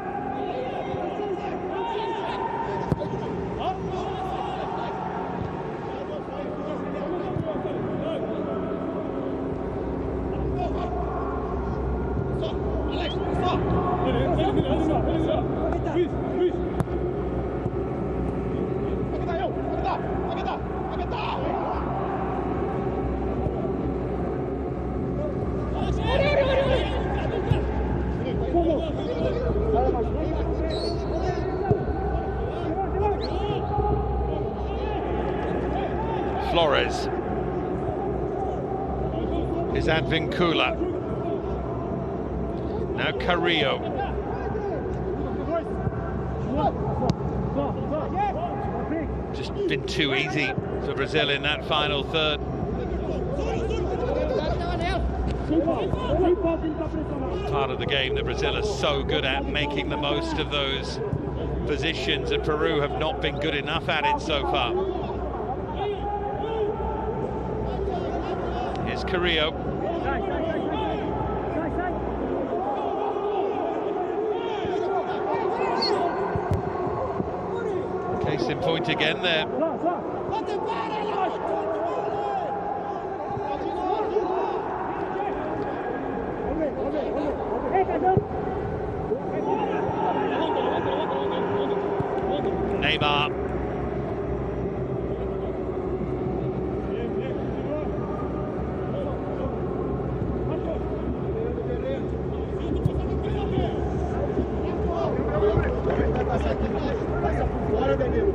Flores. Is Advincula. Now Carrillo. Just been too easy for Brazil in that final third. Part of the game that Brazil are so good at, making the most of those positions, and Peru have not been good enough at it so far. Here's Carrillo. Case in point again there. Neymar.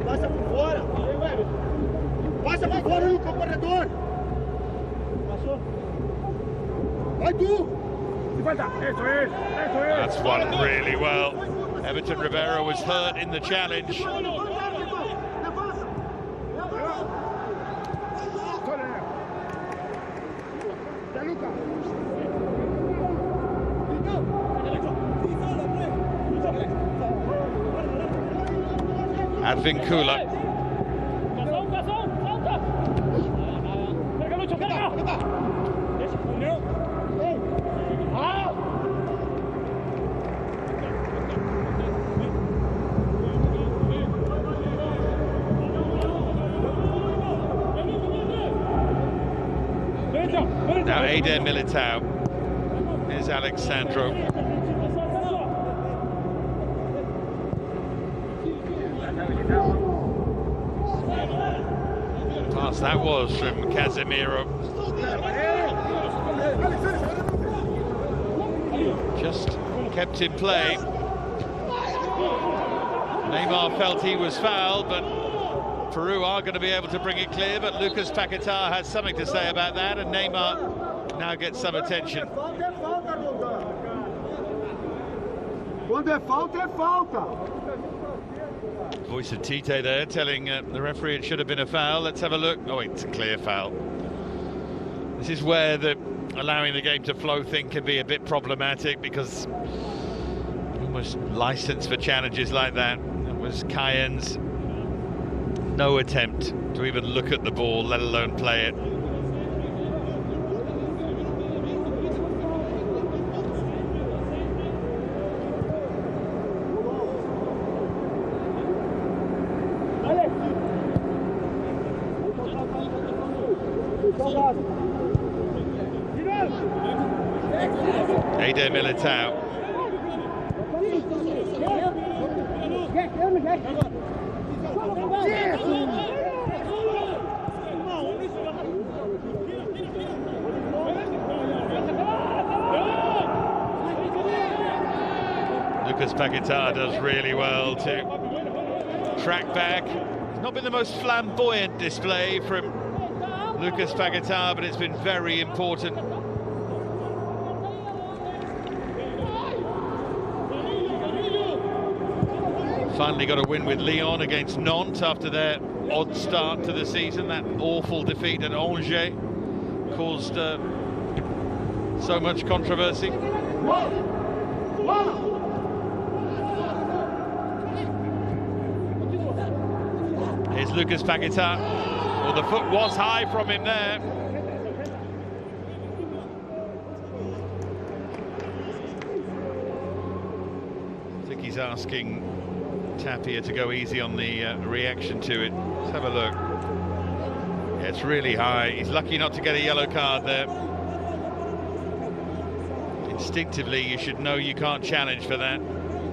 Passa por fora. Passa por fora, Lucas, corredor. Passou. Vai tu. That's won really well. Everton Rivera was hurt in the challenge. Advincula. Now Eder Militao. Here's Alexandro. Pass that was from Casemiro. Just kept in play. Neymar felt he was fouled, but Peru are going to be able to bring it clear, but Lucas Paquetá has something to say about that, and Neymar now gets some attention. Quando é falta, é falta. Voice of Tite there telling the referee it should have been a foul. Let's have a look. Oh, it's a clear foul. This is where allowing the game to flow thing can be a bit problematic, because almost licensed for challenges like that. It was Cayenne's no attempt to even look at the ball, let alone play it. Eder Militao. Lucas Paquetá does really well to track back. It's not been the most flamboyant display from Lucas Paquetá, but it's been very important. Finally got a win with Lyon against Nantes after their odd start to the season. That awful defeat at Angers caused so much controversy. Here's Lucas Paquetá. Well, the foot was high from him there. I think he's asking Tapia to go easy on the reaction to it. Let's have a look. Yeah, it's really high. He's lucky not to get a yellow card there. Instinctively, you should know you can't challenge for that.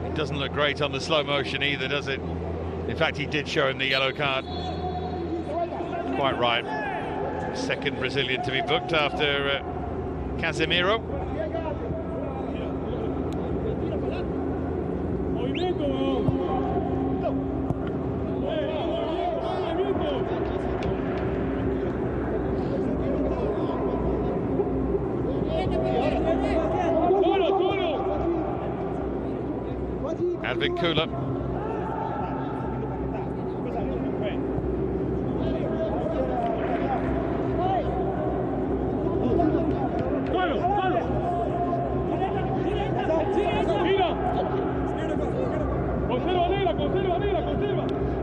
It doesn't look great on the slow motion either, does it? In fact, he did show him the yellow card. Quite right. Second Brazilian to be booked after Casemiro. Advincula.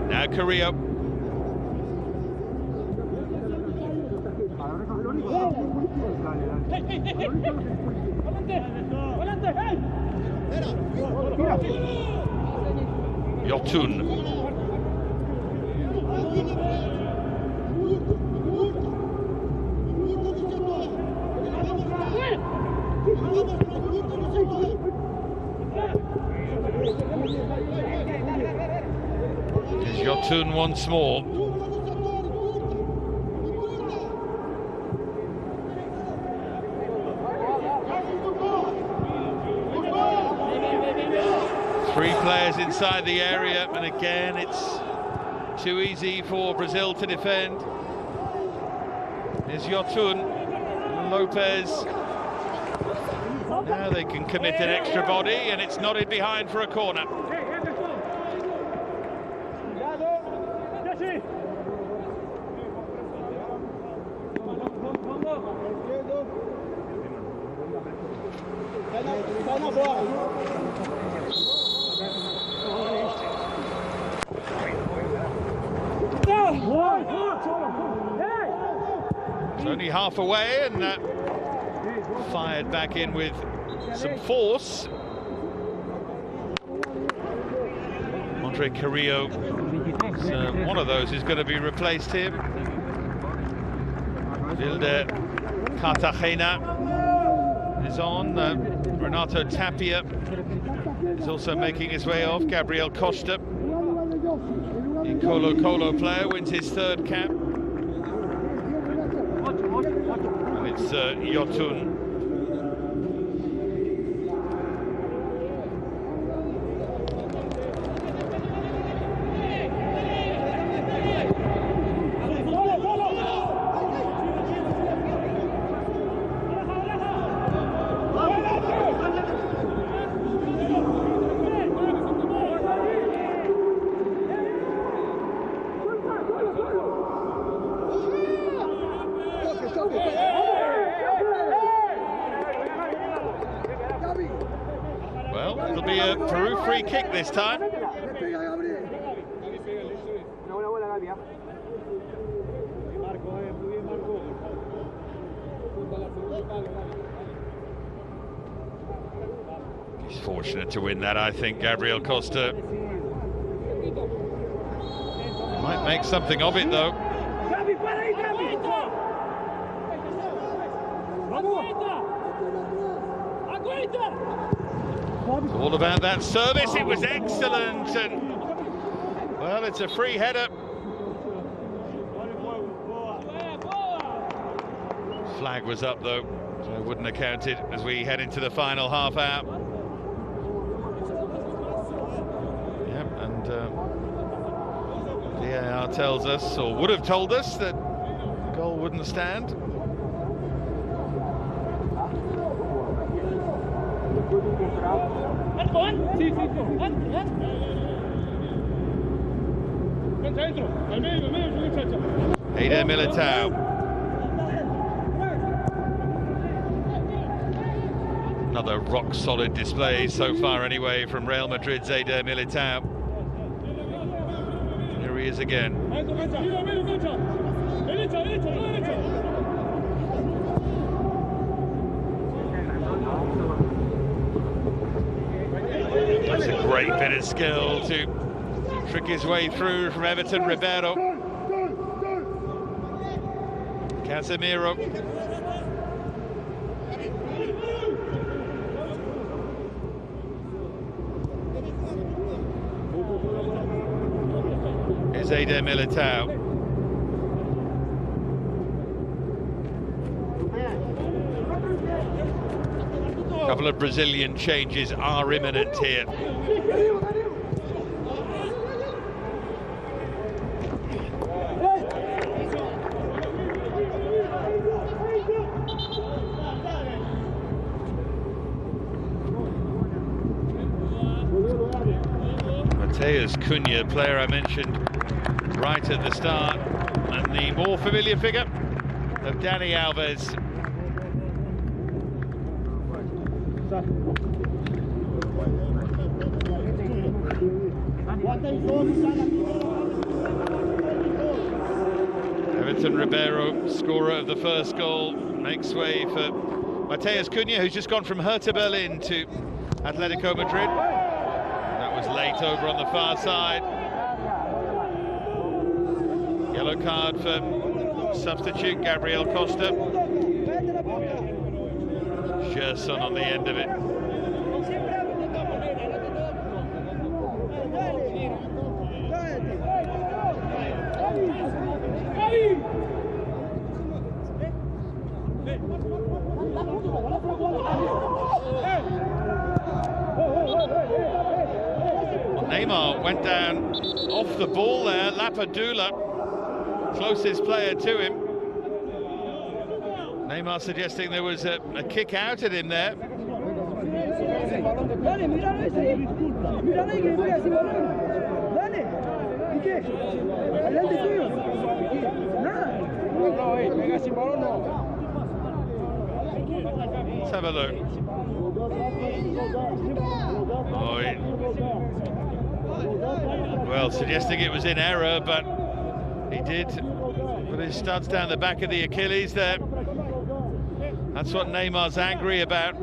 Now Carrillo. Yotun. Is Yotun once more. Three players inside the area, and again it's too easy for Brazil to defend. Here's Yotun, Lopez. Now they can commit an extra body, and it's nodded behind for a corner. It's only half away, and fired back in with some force. Andre Carrillo, one of those is going to be replaced here. Wilde Cartagena is on. Renato Tapia is also making his way off. Gabriel Costa, the Colo-Colo player, wins his third cap. And it's Yotun. Well, it'll be a Peru free kick this time. He's fortunate to win that, I think, Gabriel Costa. Might make something of it, though. It's all about that service. It was excellent, and well, it's a free header. Flag was up though, so it wouldn't have counted as we head into the final half hour. Yep, and VAR tells us, or would have told us, that the goal wouldn't stand. Eder Militao. Another rock-solid display so far anyway from Real Madrid's Eder Militao. Here he is again. That's a great bit of skill to trick his way through from Everton Ribeiro. Casemiro. Here's Eder Militao. A couple of Brazilian changes are imminent here. Matheus Cunha, player I mentioned right at the start, and the more familiar figure of Dani Alves. Everton Ribeiro, scorer of the first goal, makes way for Matheus Cunha, who's just gone from Hertha Berlin to Atletico Madrid. That was late over on the far side. Yellow card for substitute Gabriel Costa. Gerson on the end of it. Neymar went down off the ball there. Lapadula, closest player to him. Neymar suggesting there was a kick out at him there. Dale, miralo ese. Miralo ahí que voy a hacer balón. Dale. ¿Y qué? Adelante tuyo. Nada. No, venga sin balón no. Let's have a look. Well, suggesting it was in error, but he did put his studs down the back of the Achilles there. That's what Neymar's angry about.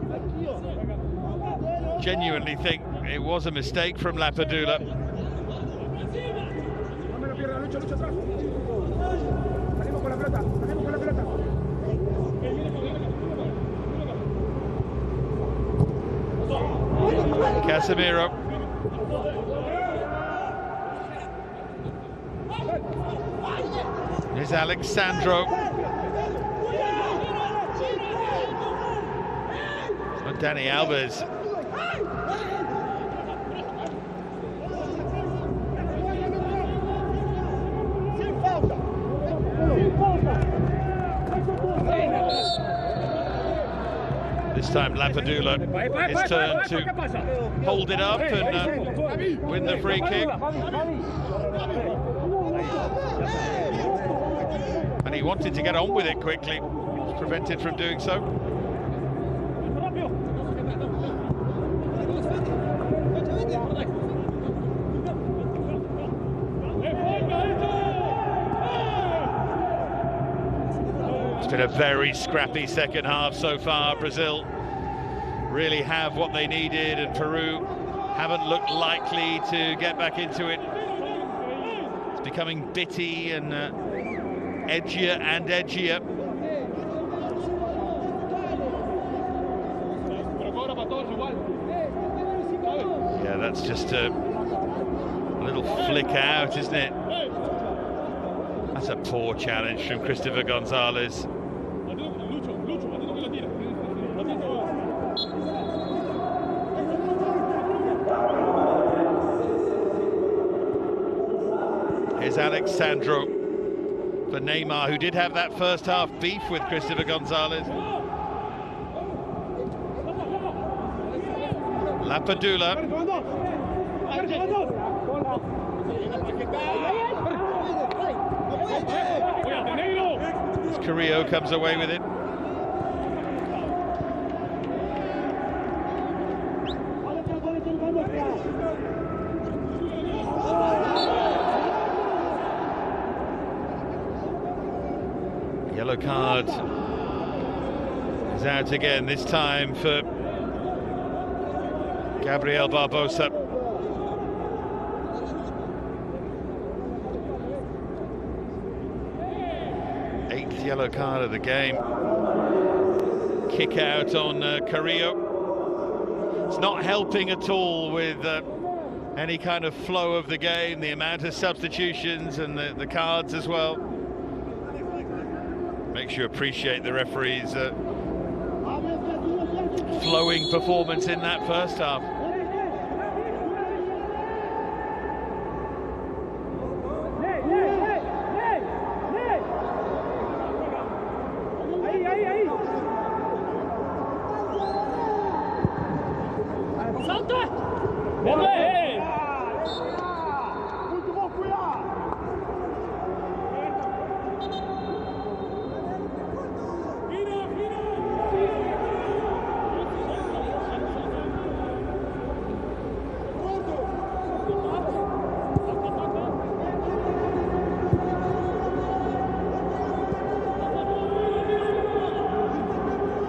Genuinely think it was a mistake from Lapadula. Casemiro. Here's Alexandro. And Dani Alves. This time Lapadula, his turn to hold it up and win the free kick. And he wanted to get on with it quickly, was prevented from doing so. It's been a very scrappy second half so far. Brazil really have what they needed, and Peru haven't looked likely to get back into it. It's becoming bitty and edgier and edgier. Yeah, that's just a little flick out, isn't it? That's a poor challenge from Christopher Gonzalez. Here's Alexandro for Neymar, who did have that first half beef with Christopher Gonzalez. Lapadula. Carrillo comes away with it. Yellow card is out again, this time for Gabriel Barbosa. Eighth yellow card of the game. Kick out on Carrillo. It's not helping at all with any kind of flow of the game, the amount of substitutions and the cards as well. Makes you appreciate the referee's flowing performance in that first half.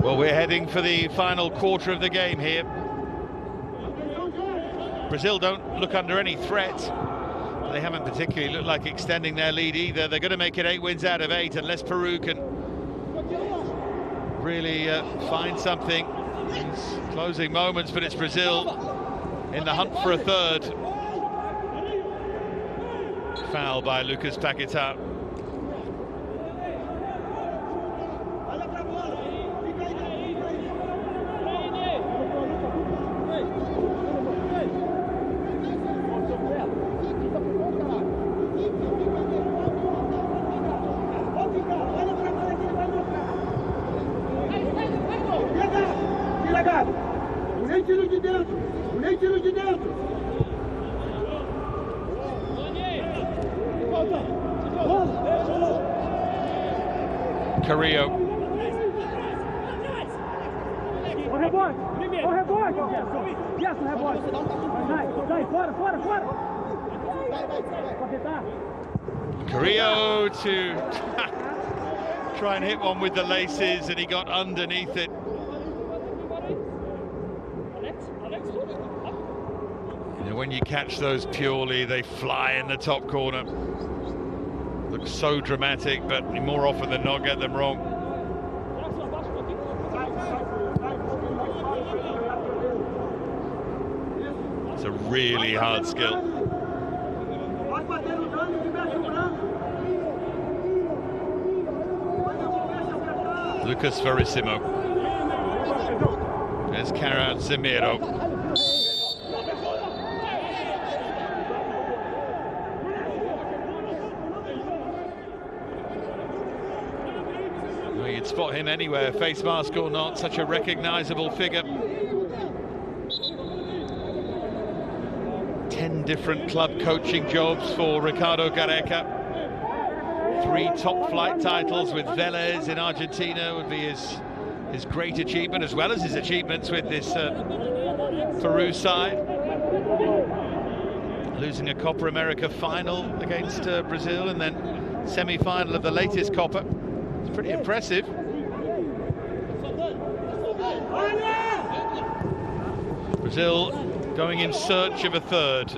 Well, we're heading for the final quarter of the game here. Brazil don't look under any threat. They haven't particularly looked like extending their lead either. They're going to make it 8 wins out of 8 unless Peru can really find something in these closing moments, but it's Brazil in the hunt for a third. Foul by Lucas Paquetá. Carrillo. Ó rebote, Gerson, rebote. Sai, fora. Carrillo to try and hit one with the laces, and he got underneath it. You know, when you catch those purely, they fly in the top corner. Looks so dramatic, but more often than not get them wrong. It's a really hard skill. Lucas Verissimo. There's Karat Zemiro. Well, you'd spot him anywhere, face mask or not, such a recognizable figure. 10 different club coaching jobs for Ricardo Gareca. 3 top flight titles with Vélez in Argentina would be his great achievement, as well as his achievements with this Peru side. Losing a Copa America final against Brazil, and then semi-final of the latest Copa. It's pretty impressive. Brazil going in search of a third.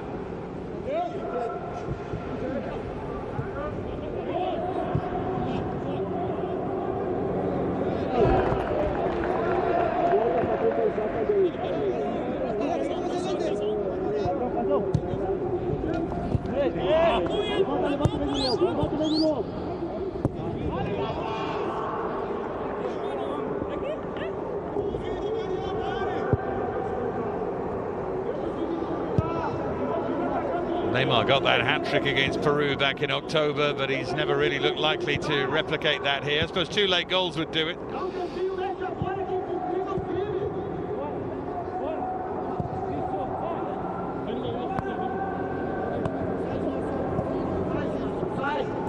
Neymar got that hat-trick against Peru back in October, but he's never really looked likely to replicate that here. I suppose 2 late goals would do it.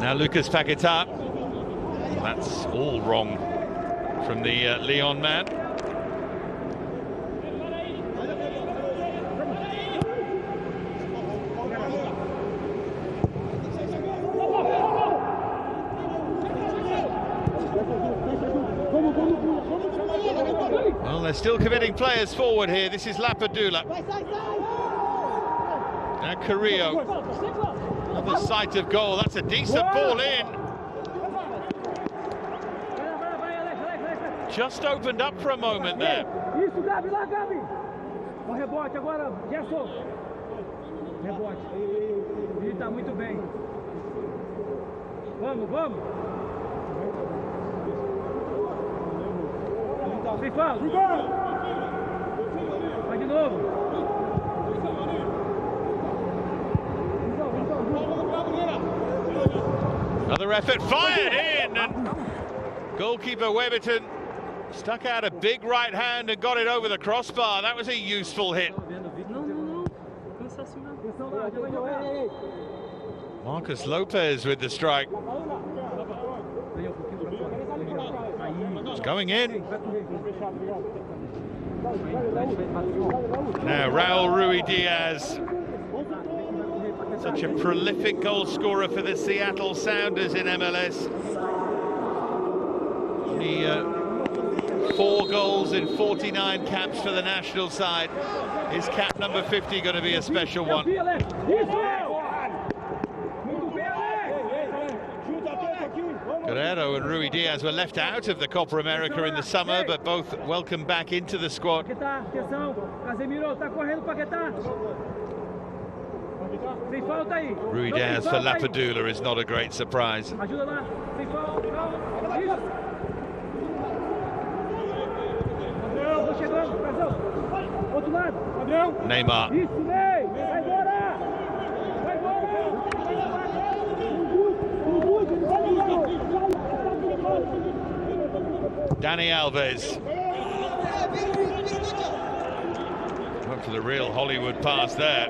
Now Lucas Paquetá. That's all wrong from the Lyon man. Well, they're still committing players forward here. This is Lapadula. Now Carrillo. Another sight of goal. That's a decent ball in. Just opened up for a moment there. Isso, Gabi, lá, Gabi. O rebote agora, Gerson. Rebote. Ele tá muito bem. Vamos. Sem falta. Vai de novo. Another effort fired in, and goalkeeper Weberton stuck out a big right hand and got it over the crossbar. That was a useful hit. Marcos Lopez with the strike. It's going in. Now Raul Ruiz-Diaz, such a prolific goal scorer for the Seattle Sounders in MLS. He 4 goals in 49 caps for the national side. Is cap number 50 going to be a special one? Guerrero and Ruiz-Diaz were left out of the Copa America in the summer, but both welcome back into the squad. Ruiz-Diaz for Lapadula is not a great surprise. Neymar. Dani Alves. Going for the real Hollywood pass there.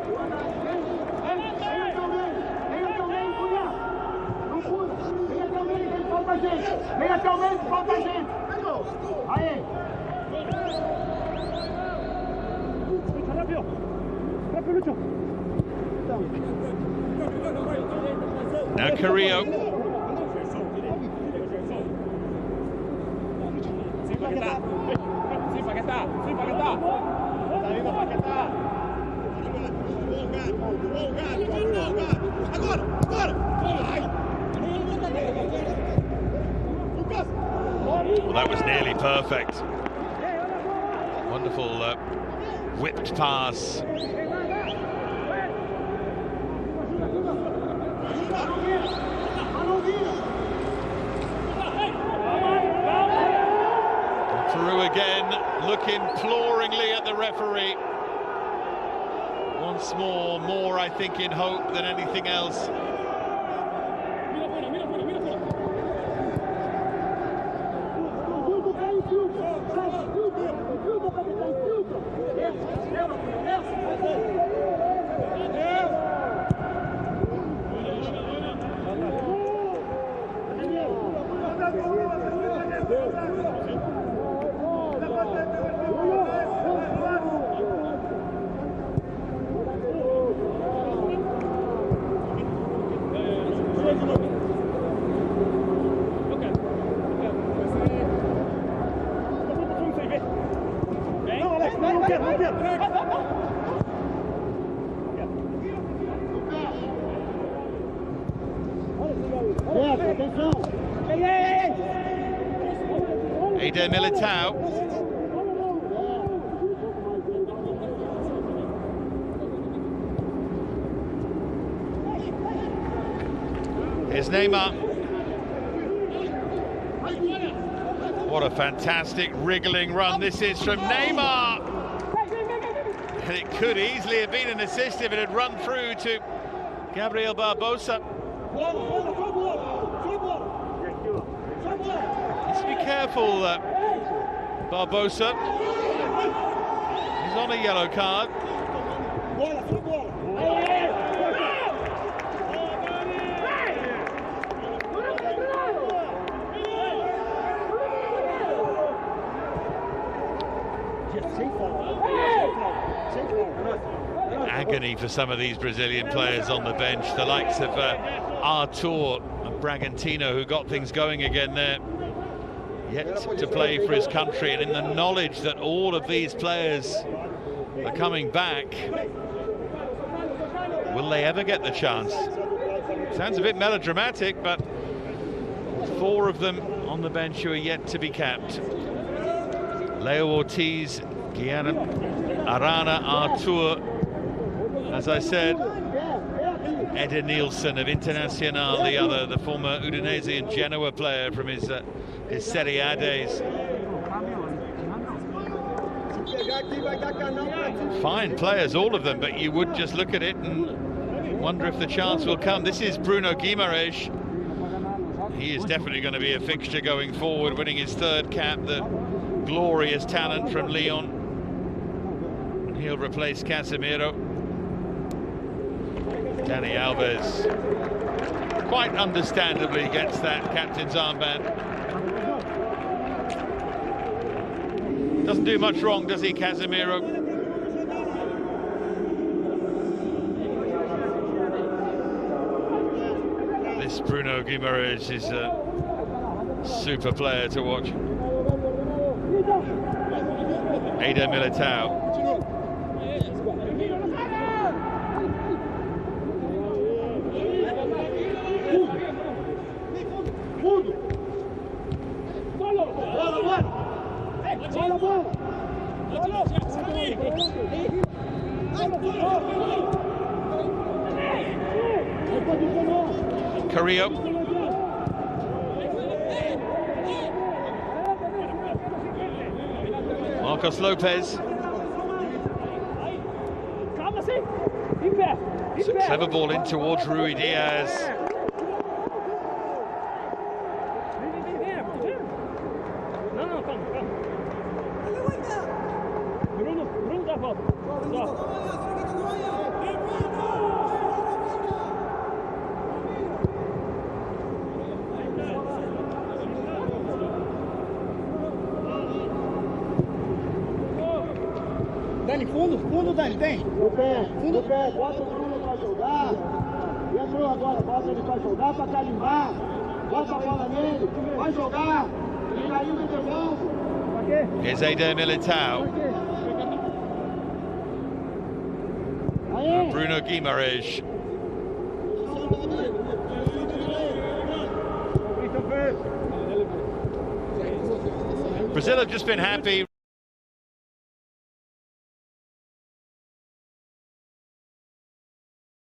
Now Carrillo. Well, that was nearly perfect. Wonderful whipped pass. Peru again, look imploringly at the referee. Once more I think in hope than anything else. Eder Militao. Here's Neymar. What a fantastic wriggling run this is from Neymar. And it could easily have been an assist if it had run through to Gabriel Barbosa. Let's be careful, Barbosa. He's on a yellow card. Agony for some of these Brazilian players on the bench, the likes of Artur and Bragantino, who got things going again there, yet to play for his country, and in the knowledge that all of these players are coming back, will they ever get the chance? Sounds a bit melodramatic, but 4 of them on the bench who are yet to be capped. Leo Ortiz, Guillermo Arana, Artur, as I said, Eder Nielsen of Internacional, the other, the former Udinese and Genoa player from his Serie A days. Fine players, all of them, but you would just look at it and wonder if the chance will come. This is Bruno Guimaraes. He is definitely going to be a fixture going forward, winning his 3rd cap, the glorious talent from Lyon. And he'll replace Casemiro. Dani Alves, quite understandably, gets that captain's armband. Doesn't do much wrong, does he, Casemiro? This Bruno Guimaraes is a super player to watch. Eder Militao. Carrillo. Marcos Lopez. It's a clever ball in towards Rui Diaz. Dani, fundo, Dani, tem? No pé, bota o Bruno pra jogar. E entrou agora, bota ele pra jogar, pra carimbar. Bota a bola nele, vai jogar. E caiu no devolve. Here's Eder Militao. Bruno Guimaraes. Brazil have just been happy.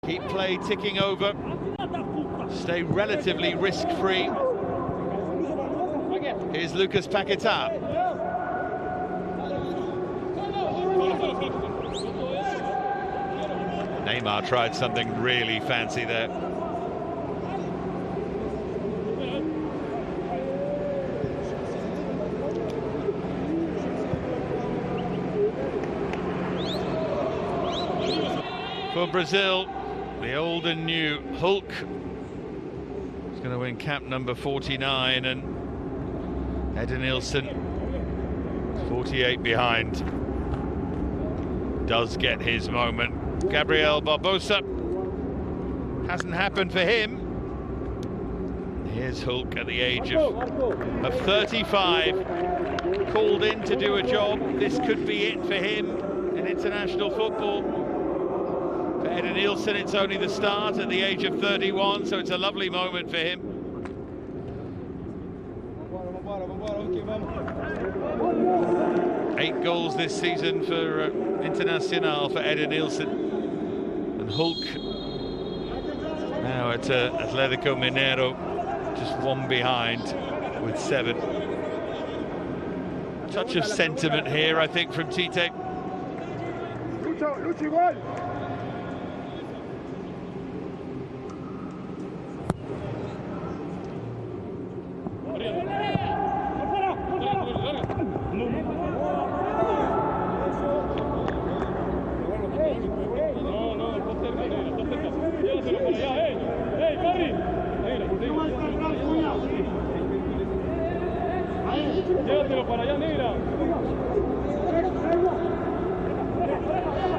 Keep play ticking over. Stay relatively risk-free. Here's Lucas Paquetá. Neymar tried something really fancy there. For Brazil, the old and new Hulk is going to win cap number 49, and Eder Nielsen, 48 behind, does get his moment. Gabriel Barbosa, hasn't happened for him. Here's Hulk at the age of 35, called in to do a job. This could be it for him in international football. For Eder Nielsen, it's only the start at the age of 31, so it's a lovely moment for him. 8 goals this season for Internacional for Eder Nielsen. And Hulk now at Atlético Mineiro, just one behind with 7. Touch of sentiment here, I think, from Tite. Lucho igual.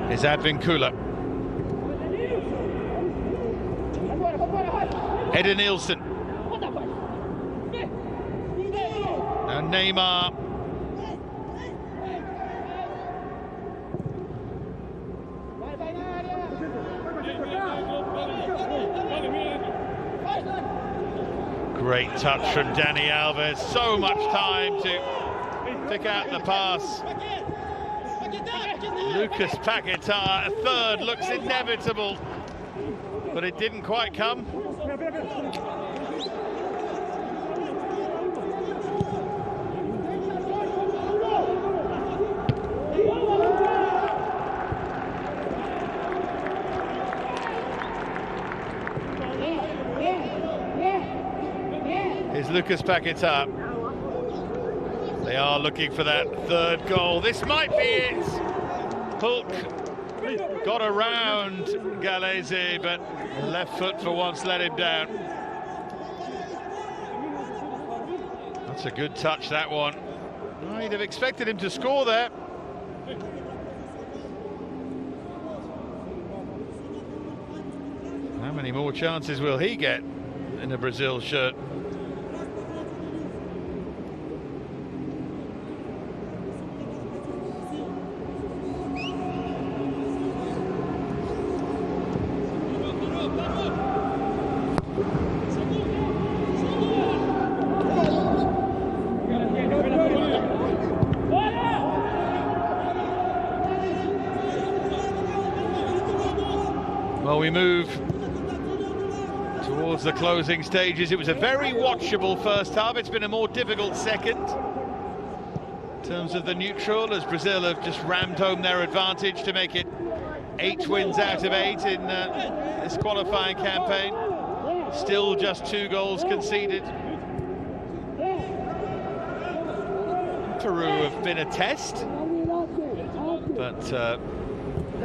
Is Advincula. Eder Nielsen. And Neymar. Great touch from Dani Alves. So much time to pick out the pass. Lucas Paquetá, a third, looks inevitable, but it didn't quite come. Here's Lucas Paquetá. They are looking for that third goal. This might be it. Hulk got around Galese, but left foot for once let him down. That's a good touch, that one. I'd have expected him to score there. How many more chances will he get in a Brazil shirt? Well, we move towards the closing stages. It was a very watchable first half. It's been a more difficult second in terms of the neutral, as Brazil have just rammed home their advantage to make it 8 wins out of 8 in this qualifying campaign. Still just 2 goals conceded. Peru have been a test, but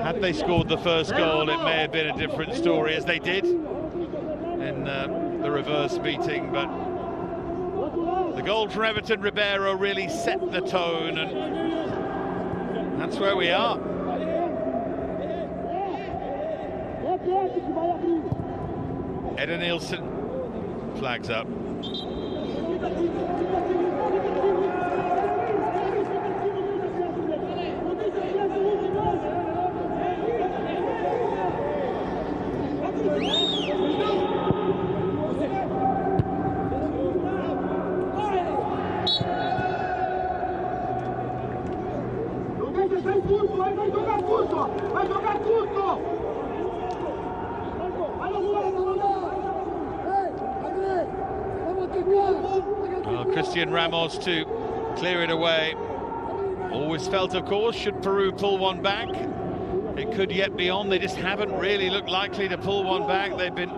Had they scored the first goal, it may have been a different story, as they did in the reverse beating, but the goal from Everton Ribeiro really set the tone, and that's where we are. Eder Nielsen flags up. Christian Ramos to clear it away. Always felt, of course, should Peru pull one back, it could yet be on. They just haven't really looked likely to pull one back. They've been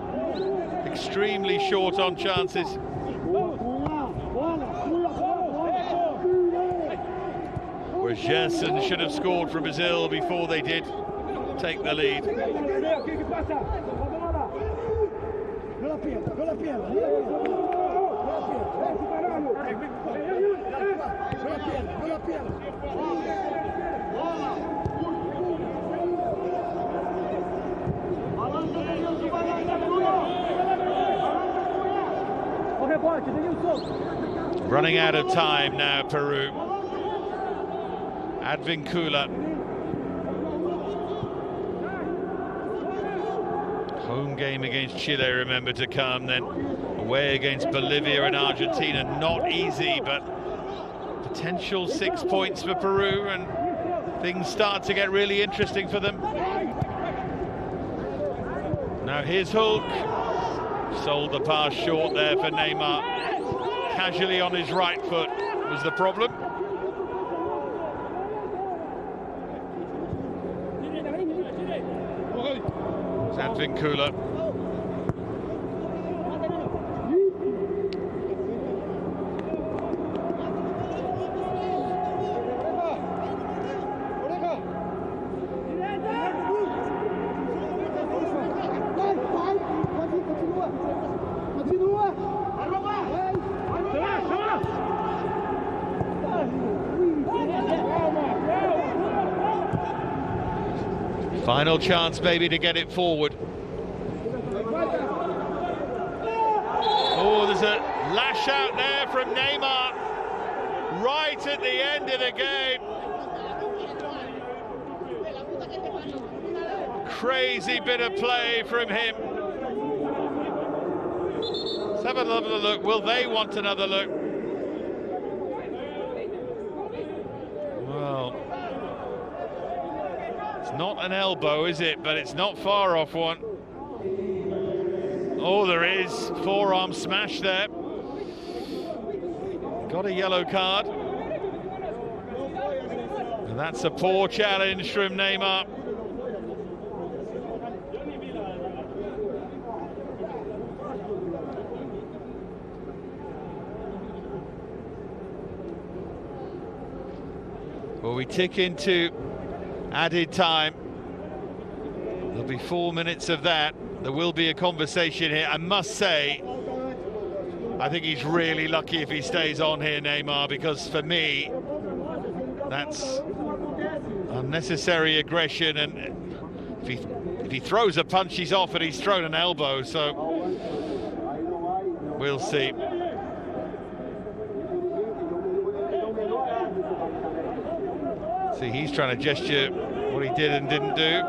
extremely short on chances. Where Jensen should have scored for Brazil before they did take the lead. Running out of time now, Peru. Advincula. Home game against Chile, remember, to come, then away against Bolivia and Argentina. Not easy, but potential 6 points for Peru, and things start to get really interesting for them. Now here's Hulk. Sold the pass short there for Neymar. Casually on his right foot was the problem. Advincula. Final chance maybe to get it forward. Oh, there's a lash out there from Neymar right at the end of the game. Crazy bit of play from him. Let's have another look. Will they want another look? Well, it's not an elbow, is it? But it's not far off one. Oh, there is. Forearm smash there. Got a yellow card. And that's a poor challenge from Neymar. Well, we tick into added time. There'll be 4 minutes of that. There will be a conversation here. I must say, I think he's really lucky if he stays on here, Neymar, because for me, that's unnecessary aggression, and if he throws a punch, he's off, and he's thrown an elbow, so we'll see. See, he's trying to gesture what he did and didn't do.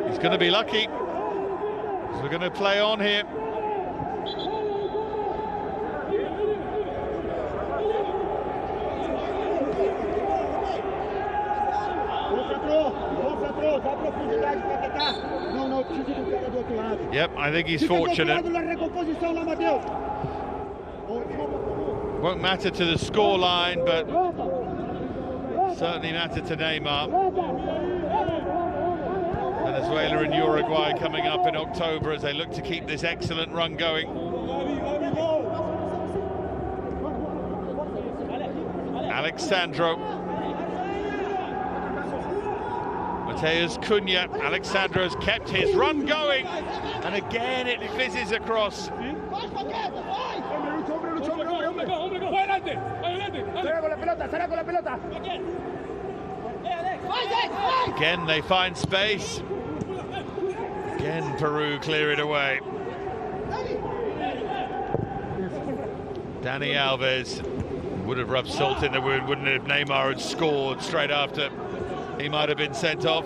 He's going to be lucky, because we're going to play on here. Yep, I think he's fortunate. Won't matter to the scoreline, but certainly matter to Neymar. Venezuela and Uruguay coming up in October as they look to keep this excellent run going. Alexandro. Mateus Cunha. Alexandro's kept his run going, and again it fizzes across. Again they find space. Again Peru clear it away. Dani Alves would have rubbed salt in the wound, wouldn't it, if Neymar had scored straight after? He might have been sent off.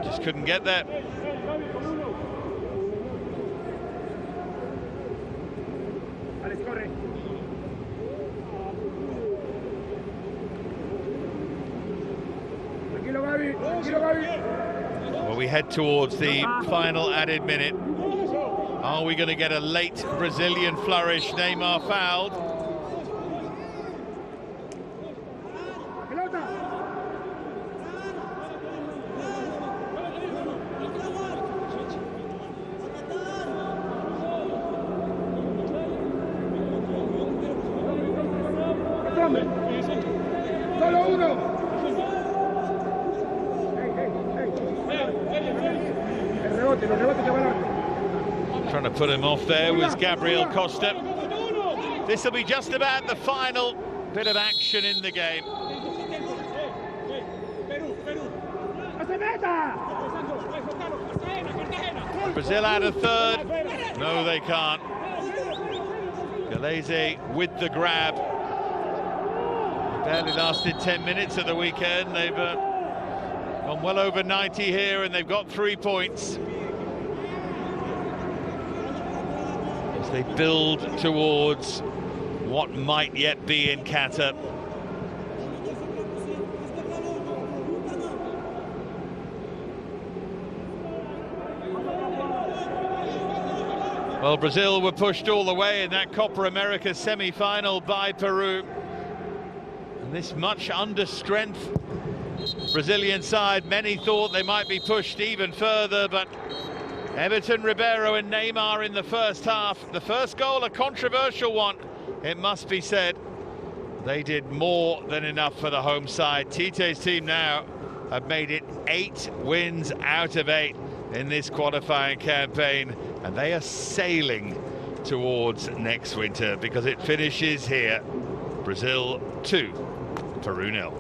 Just couldn't get there. Well, we head towards the final added minute. Are we going to get a late Brazilian flourish? Neymar fouled. Solo uno. Trying to put him off there was Gabriel Costa. This will be just about the final bit of action in the game. Brazil out of third. No, they can't. Galese with the grab. Barely lasted 10 minutes at the weekend. They've gone well over 90 here, and they've got 3 points. As they build towards what might yet be in Qatar. Well, Brazil were pushed all the way in that Copa America semi-final by Peru. And this much under strength Brazilian side, many thought they might be pushed even further, but Everton, Ribeiro and Neymar in the first half. The first goal, a controversial one, it must be said. They did more than enough for the home side. Tite's team now have made it 8 wins out of 8 in this qualifying campaign, and they are sailing towards next winter because it finishes here. Brazil 2, Peru 0.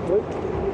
Good.